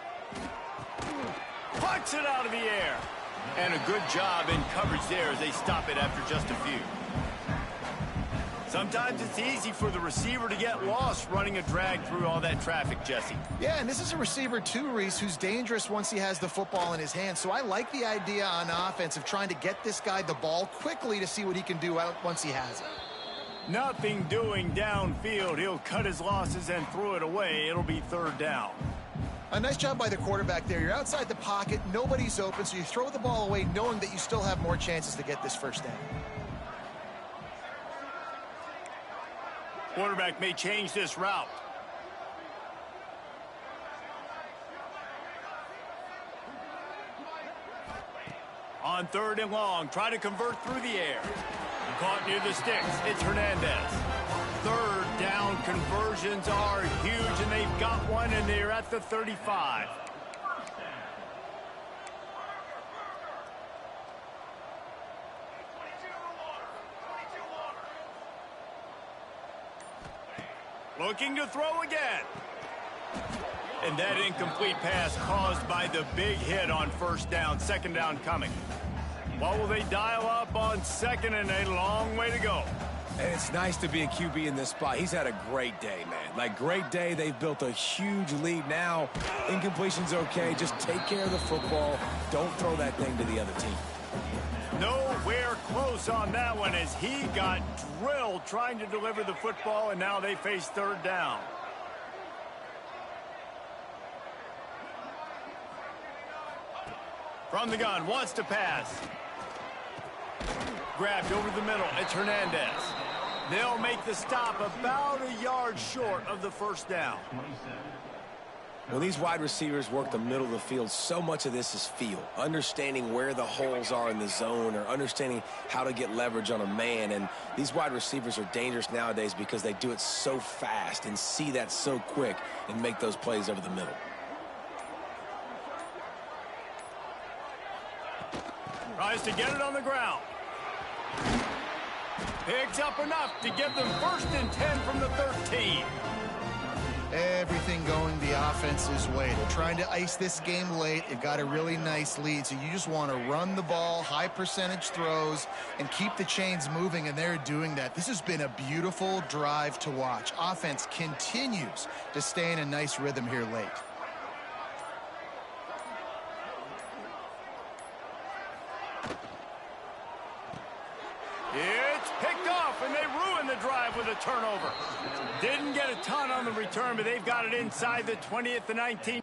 Plucks it out of the air. And a good job in coverage there as they stop it after just a few. Sometimes it's easy for the receiver to get lost running a drag through all that traffic, Jesse. Yeah, and this is a receiver too, Reese, who's dangerous once he has the football in his hands. So I like the idea on offense of trying to get this guy the ball quickly to see what he can do out once he has it. Nothing doing downfield. He'll cut his losses and throw it away. It'll be 3rd down. A nice job by the quarterback there. You're outside the pocket, nobody's open, so you throw the ball away knowing that you still have more chances to get this 1st down. Quarterback may change this route. On 3rd and long, try to convert through the air. Caught near the sticks. It's Hernandez. 3rd down conversions are huge, and they've got one, and they're at the 35. Looking to throw again. And that incomplete pass caused by the big hit on first down. Second down coming. What will they dial up on second, and a long way to go? And it's nice to be a QB in this spot. He's had a great day, man. Like, great day. They've built a huge lead now. Incompletion's okay. Just take care of the football. Don't throw that thing to the other team. Nowhere close on that one as he got drilled trying to deliver the football, and now they face third down. From the gun, wants to pass. Grabbed over the middle. It's Hernandez. They'll make the stop about a yard short of the first down. When these wide receivers work the middle of the field, so much of this is feel. Understanding where the holes are in the zone or understanding how to get leverage on a man. And these wide receivers are dangerous nowadays because they do it so fast and see that so quick and make those plays over the middle. Tries to get it on the ground. Picks up enough to give them 1st and 10 from the 13. Everything going the offense's way. They're trying to ice this game late. They've got a really nice lead, so you just want to run the ball, high percentage throws, and keep the chains moving, and they're doing that. This has been a beautiful drive to watch. Offense continues to stay in a nice rhythm here late. It's picked off, and they ruin the drive with a turnover. Didn't get a ton on the return, but they've got it inside the 20 at the 19.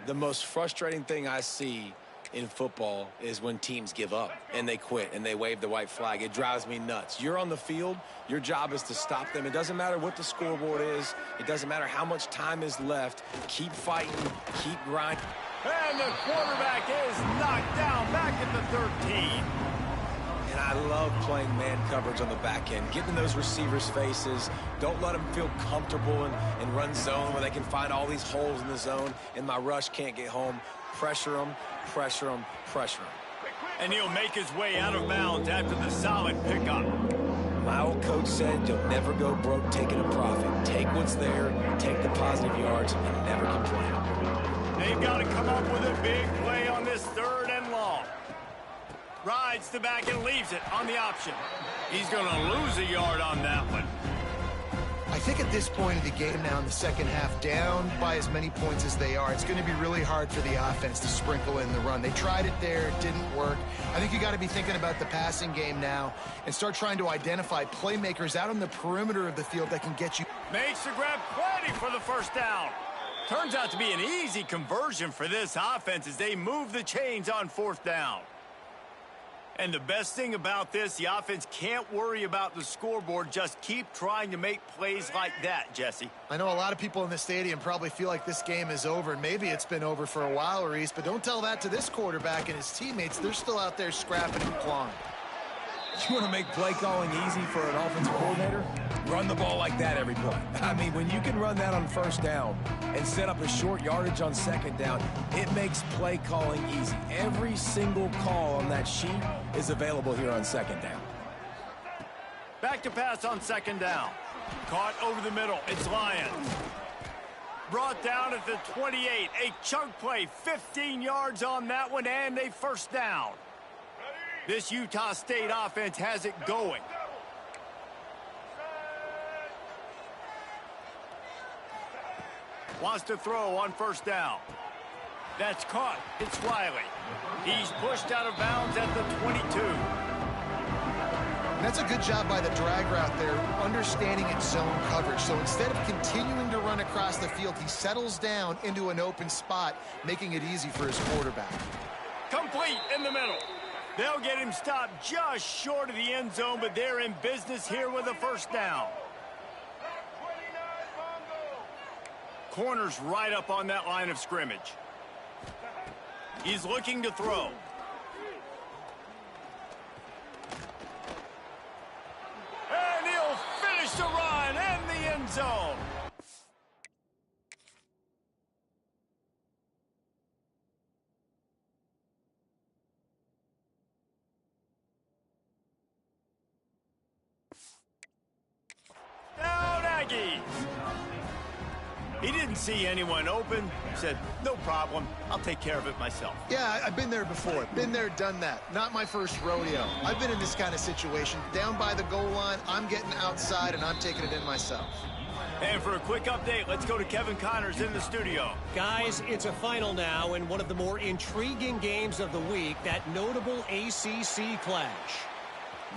The most frustrating thing I see in football is when teams give up and they quit and they wave the white flag. It drives me nuts. You're on the field. Your job is to stop them. It doesn't matter what the scoreboard is. It doesn't matter how much time is left. Keep fighting. Keep grinding. And the quarterback is knocked down back at the 13. And I love playing man coverage on the back end. Get in those receivers' faces. Don't let them feel comfortable and run zone where they can find all these holes in the zone and my rush can't get home. Pressure them, pressure them, pressure them. And he'll make his way out of bounds after the solid pickup. My old coach said you'll never go broke taking a profit. Take what's there, take the positive yards, and never complain. They've got to come up with a big play on this 3rd and long. Rides the back and leaves it on the option. He's going to lose a yard on that one. I think at this point of the game now in the second half, down by as many points as they are, it's going to be really hard for the offense to sprinkle in the run. They tried it there. It didn't work. I think you got to be thinking about the passing game now and start trying to identify playmakers out on the perimeter of the field that can get you. Makes the grab plenty for the first down. Turns out to be an easy conversion for this offense as they move the chains on 4th down. And the best thing about this, the offense can't worry about the scoreboard. Just keep trying to make plays like that, Jesse. I know a lot of people in the stadium probably feel like this game is over, and maybe it's been over for a while, Reese, but don't tell that to this quarterback and his teammates. They're still out there scrapping and clawing. You want to make play calling easy for an offensive coordinator? Run the ball like that every play. I mean, when you can run that on 1st down and set up a short yardage on 2nd down, it makes play calling easy. Every single call on that sheet is available here on 2nd down. Back to pass on 2nd down. Caught over the middle. It's Lyons. Brought down at the 28. A chunk play, 15 yards on that one, and a 1st down. This Utah State offense has it going. Wants to throw on 1st down. That's caught. It's Riley. He's pushed out of bounds at the 22. And that's a good job by the drag route there, understanding its zone coverage. So instead of continuing to run across the field, he settles down into an open spot, making it easy for his quarterback. Complete in the middle. They'll get him stopped just short of the end zone, but they're in business here with a 1st down. Corner's right up on that line of scrimmage. He's looking to throw. And he'll finish the run in the end zone. He didn't see anyone open. Said, no problem. I'll take care of it myself. Yeah, I've been there before. Been there, done that. Not my first rodeo. I've been in this kind of situation. Down by the goal line, I'm getting outside, and I'm taking it in myself. And for a quick update, let's go to Kevin Connors in the studio. Guys, it's a final now in one of the more intriguing games of the week, that notable ACC clash.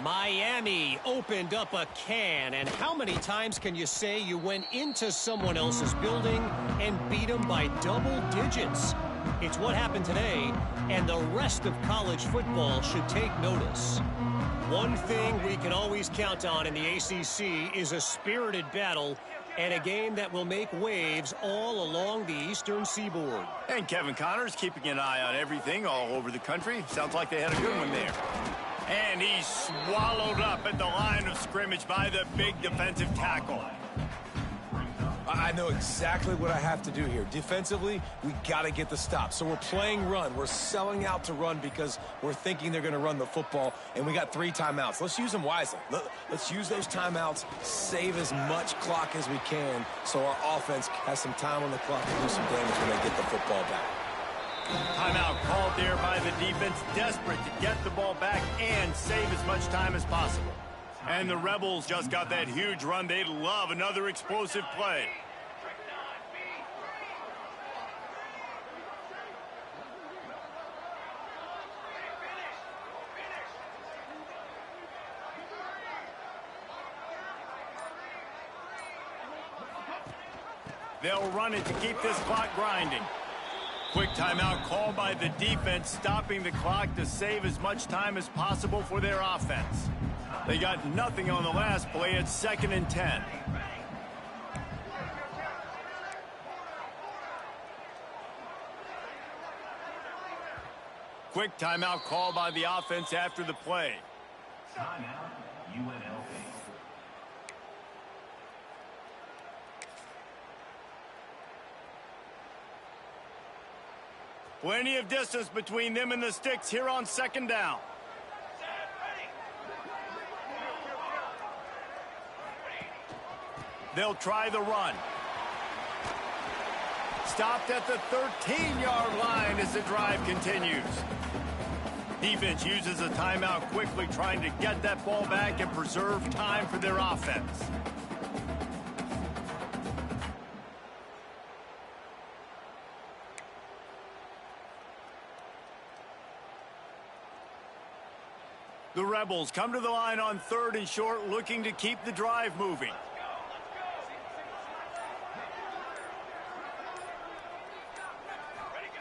Miami opened up a can, and how many times can you say you went into someone else's building and beat them by double digits? It's what happened today, and the rest of college football should take notice. One thing we can always count on in the ACC is a spirited battle and a game that will make waves all along the Eastern Seaboard. And Kevin Connors keeping an eye on everything all over the country. Sounds like they had a good one there. And he's swallowed up at the line of scrimmage by the big defensive tackle. I know exactly what I have to do here. Defensively, we got to get the stop. So we're playing run. We're selling out to run because we're thinking they're going to run the football, and we got 3 timeouts. Let's use them wisely. Let's use those timeouts, save as much clock as we can so our offense has some time on the clock to do some damage when they get the football back. Timeout called there by the defense, desperate to get the ball back and save as much time as possible. And the Rebels just got that huge run. They'd love another explosive play. They'll run it to keep this clock grinding. Quick timeout called by the defense, stopping the clock to save as much time as possible for their offense. They got nothing on the last play. It's 2nd and 10. Quick timeout called by the offense after the play. Timeout, UNLV. Plenty of distance between them and the sticks here on 2nd down. They'll try the run. Stopped at the 13-yard line as the drive continues. Defense uses a timeout quickly, trying to get that ball back and preserve time for their offense. The Rebels come to the line on 3rd and short, looking to keep the drive moving.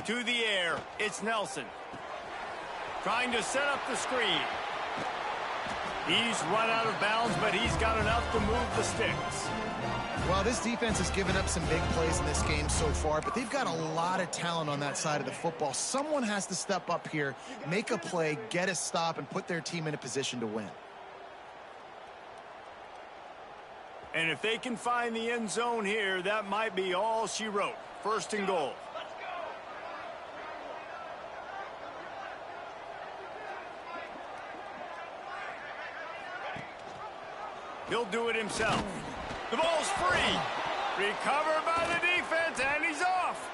To the air, it's Nelson. Trying to set up the screen. He's run out of bounds, but he's got enough to move the sticks. Well, this defense has given up some big plays in this game so far, but they've got a lot of talent on that side of the football. Someone has to step up here, make a play, get a stop, and put their team in a position to win. And if they can find the end zone here, that might be all she wrote. 1st and goal. He'll do it himself. The ball's free. Recovered by the defense, and he's off.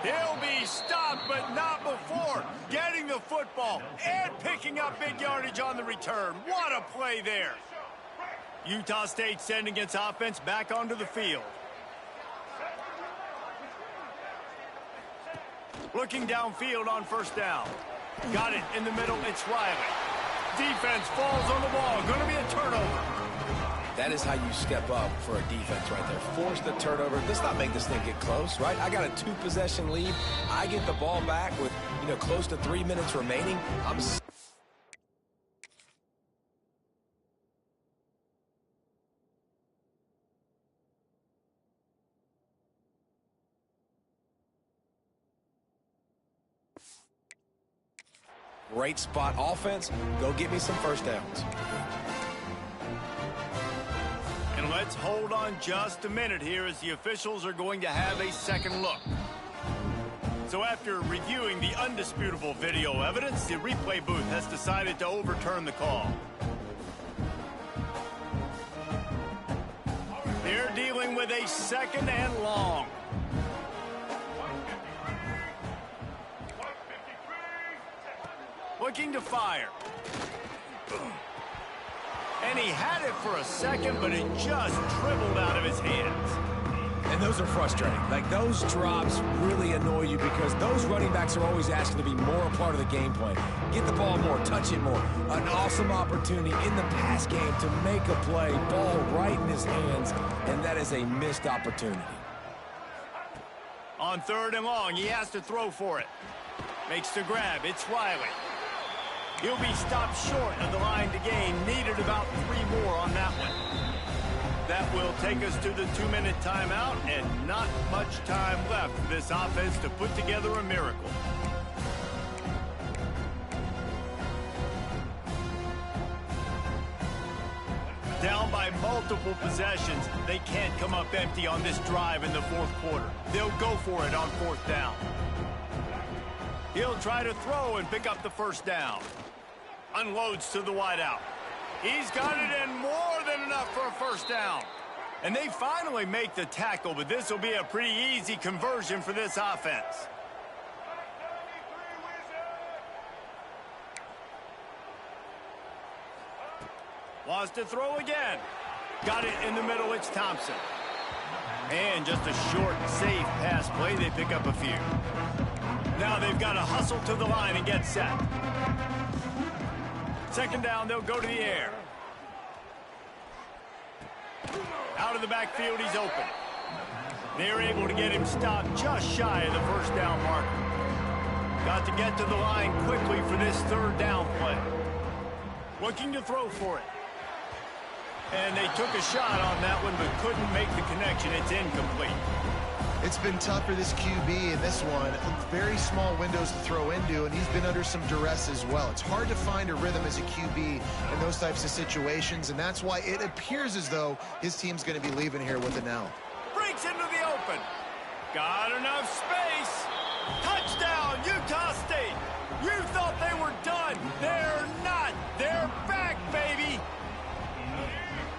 He'll be stopped, but not before getting the football and picking up big yardage on the return. What a play there. Utah State sending its offense back onto the field. Looking downfield on 1st down. Got it in the middle, it's Riley. Defense falls on the ball. Going to be a turnover. That is how you step up for a defense right there. Force the turnover. Let's not make this thing get close, right? I got a 2-possession lead. I get the ball back with, close to 3 minutes remaining. Great spot offense. Go get me some 1st downs. And let's hold on just a minute here as the officials are going to have a second look. So after reviewing the undisputable video evidence, the replay booth has decided to overturn the call. They're dealing with a 2nd and long. Looking to fire. And he had it for a second, but it just dribbled out of his hands. And those are frustrating. Like, those drops really annoy you because those running backs are always asking to be more a part of the game plan. Get the ball more, touch it more. An awesome opportunity in the pass game to make a play, ball right in his hands, and that is a missed opportunity. On 3rd and long, he has to throw for it. Makes the grab. It's Riley. He'll be stopped short of the line to gain. Needed about 3 more on that one. That will take us to the 2-minute timeout, and not much time left for this offense to put together a miracle. Down by multiple possessions, they can't come up empty on this drive in the 4th quarter. They'll go for it on 4th down. He'll try to throw and pick up the 1st down. Unloads to the wideout. He's got it and more than enough for a 1st down. And they finally make the tackle, but this will be a pretty easy conversion for this offense. Wants to throw again. Got it in the middle, it's Thompson. And just a short, safe pass play, they pick up a few. Now they've got to hustle to the line and get set. 2nd down, they'll go to the air. Out of the backfield, he's open. They're able to get him stopped just shy of the 1st down marker. Got to get to the line quickly for this 3rd down play. Looking to throw for it. And they took a shot on that one, but couldn't make the connection. It's incomplete. It's been tough for this QB in this one. Very small windows to throw into, and he's been under some duress as well. It's hard to find a rhythm as a QB in those types of situations, and that's why it appears as though his team's going to be leaving here with an L. Breaks into the open. Got enough space. Touchdown, Utah State. You thought they were done. They're not. They're back, baby.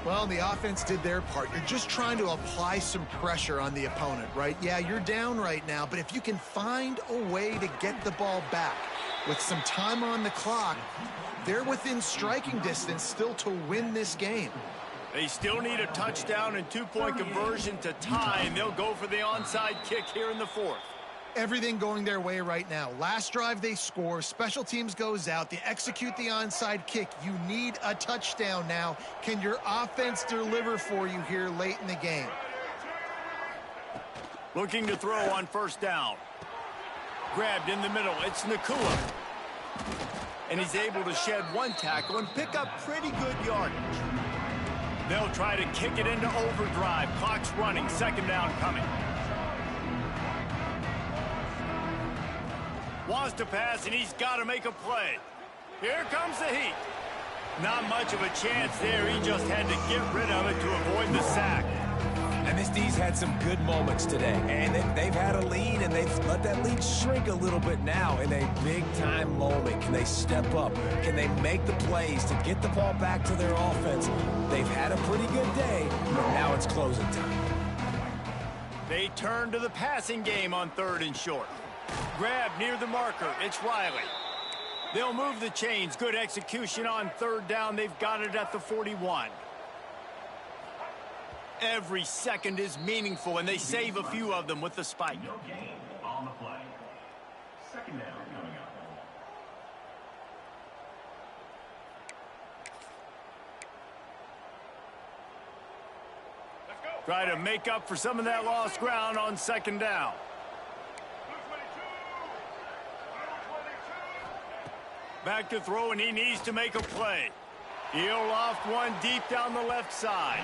Well, the offense did their part. You're just trying to apply some pressure on the opponent, right? Yeah, you're down right now, but if you can find a way to get the ball back with some time on the clock, they're within striking distance still to win this game. They still need a touchdown and 2-point conversion to tie, and they'll go for the onside kick here in the 4th. Everything going their way right now. Last drive they score, special teams goes out, they execute the onside kick. You need a touchdown now. Can your offense deliver for you here late in the game? Looking to throw on 1st down. Grabbed in the middle, it's Nakua. And he's able to shed 1 tackle and pick up pretty good yardage. They'll try to kick it into overdrive. Clock's running, 2nd down coming. Wants to pass, and he's got to make a play. Here comes the heat. Not much of a chance there. He just had to get rid of it to avoid the sack. And this D's had some good moments today. And they've had a lead, and they've let that lead shrink a little bit now in a big-time moment. Can they step up? Can they make the plays to get the ball back to their offense? They've had a pretty good day, but now it's closing time. They turn to the passing game on 3rd and short. Grab near the marker. It's Riley. They'll move the chains. Good execution on 3rd down. They've got it at the 41. Every second is meaningful, and they save a few of them with the spike. No gain on the play. 2nd down coming up. Try to make up for some of that lost ground on 2nd down. Back to throw, and he needs to make a play. He'll loft one deep down the left side.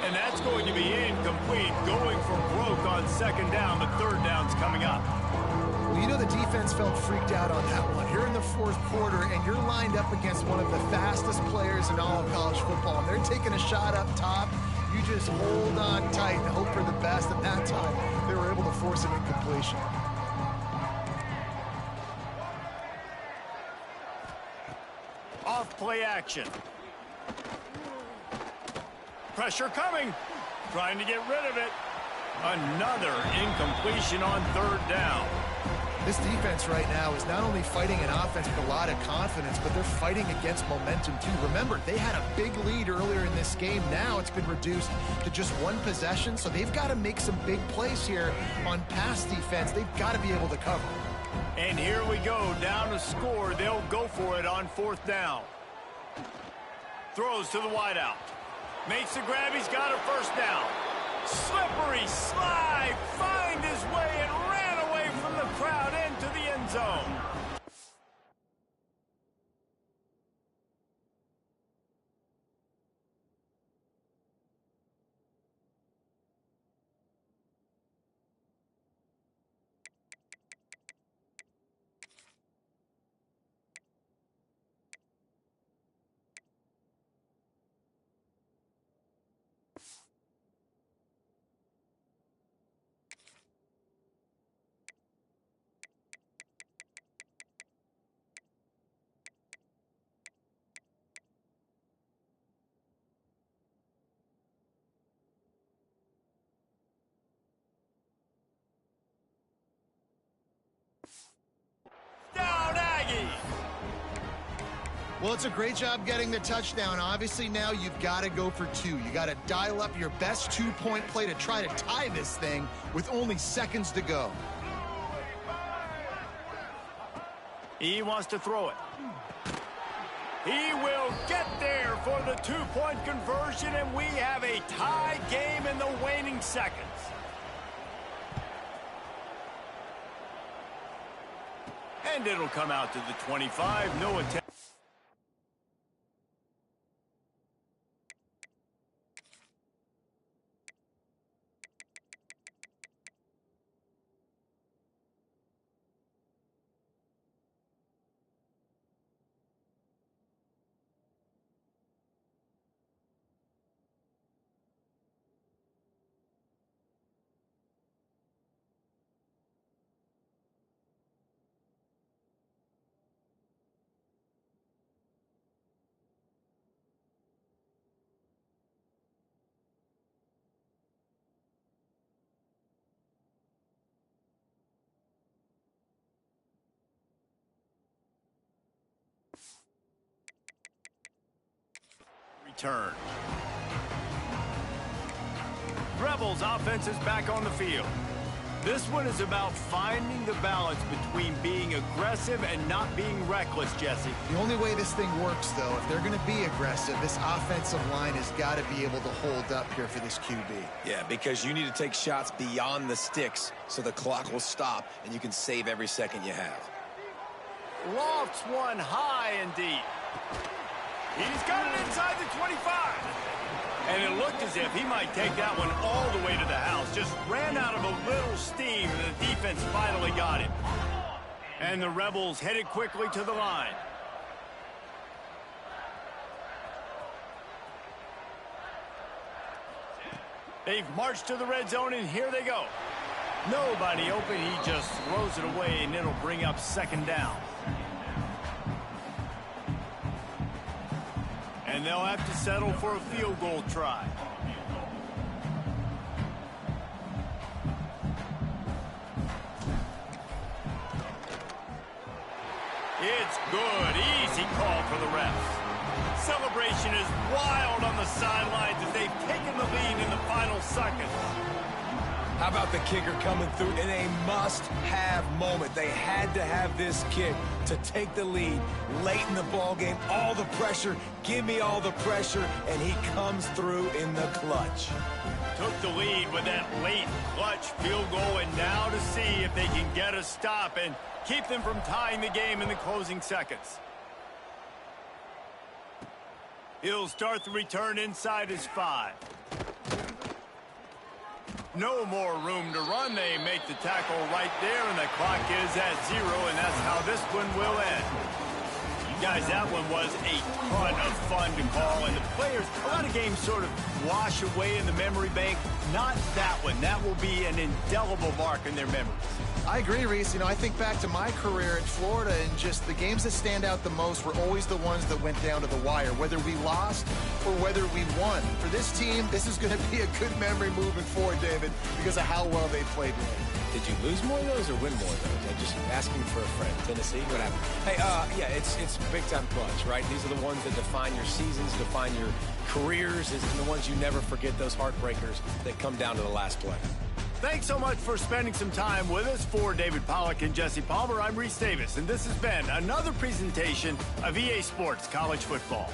And that's going to be incomplete. Going for broke on 2nd down, but 3rd down's coming up. Well, you know the defense felt freaked out on that one. Here in the 4th quarter, and you're lined up against one of the fastest players in all of college football. And they're taking a shot up top. You just hold on tight and hope for the best. At that time, they were able to force an incompletion. Off play action. Pressure coming. trying to get rid of it. Another incompletion on third down. This defense right now is not only fighting an offense with a lot of confidence, but they're fighting against momentum too. Remember, they had a big lead earlier in this game. Now it's been reduced to just one possession, so they've got to make some big plays here on pass defense. They've got to be able to cover. And here we go, down to score. They'll go for it on fourth down. Throws to the wideout. Makes the grab, he's got a first down. Slippery slide, find his way and ran away from the crowd into the end zone. Down Aggies! Well, it's a great job getting the touchdown. Obviously, now you've got to go for two. You got to dial up your best two-point play to try to tie this thing with only seconds to go. He wants to throw it. He will get there for the two-point conversion, and we have a tie game in the waning seconds. And it'll come out to the 25. No attempt. Return. Rebels offense is back on the field. This one is about finding the balance between being aggressive and not being reckless, Jesse. The only way this thing works, though, if they're going to be aggressive, this offensive line has got to be able to hold up here for this QB. Yeah, because you need to take shots beyond the sticks so the clock will stop and you can save every second you have. Lofts one high and deep. He's got it inside the 25. And it looked as if he might take that one all the way to the house. Just ran out of a little steam, and the defense finally got him. And the Rebels headed quickly to the line. They've marched to the red zone, and here they go. Nobody open. He just throws it away, and it'll bring up second down. And they'll have to settle for a field goal try. It's good. Easy call for the refs. Celebration is wild on the sidelines as they've taken the lead in the final seconds. How about the kicker coming through in a must-have moment? They had to have this kick to take the lead late in the ball game. All the pressure, give me all the pressure, and he comes through in the clutch. Took the lead with that late clutch field goal, and now to see if they can get a stop and keep them from tying the game in the closing seconds. He'll start the return inside his 5. No more room to run. They make the tackle right there, and the clock is at 0, and that's how this one will end. You guys, that one was a ton of fun to call, and the players, a lot of games sort of wash away in the memory bank. Not that one. That will be an indelible mark in their memories. I agree, Reese. You know, I think back to my career in Florida, and just the games that stand out the most were always the ones that went down to the wire, whether we lost or whether we won. For this team, this is going to be a good memory moving forward, David, because of how well they played late. Did you lose more of those or win more of those? I'm just asking for a friend. Tennessee, what happened? Hey, yeah, it's big-time clutch, right? These are the ones that define your seasons, define your careers, and the ones you never forget, those heartbreakers that come down to the last play. Thanks so much for spending some time with us. For David Pollack and Jesse Palmer, I'm Reese Davis, and this has been another presentation of EA Sports College Football.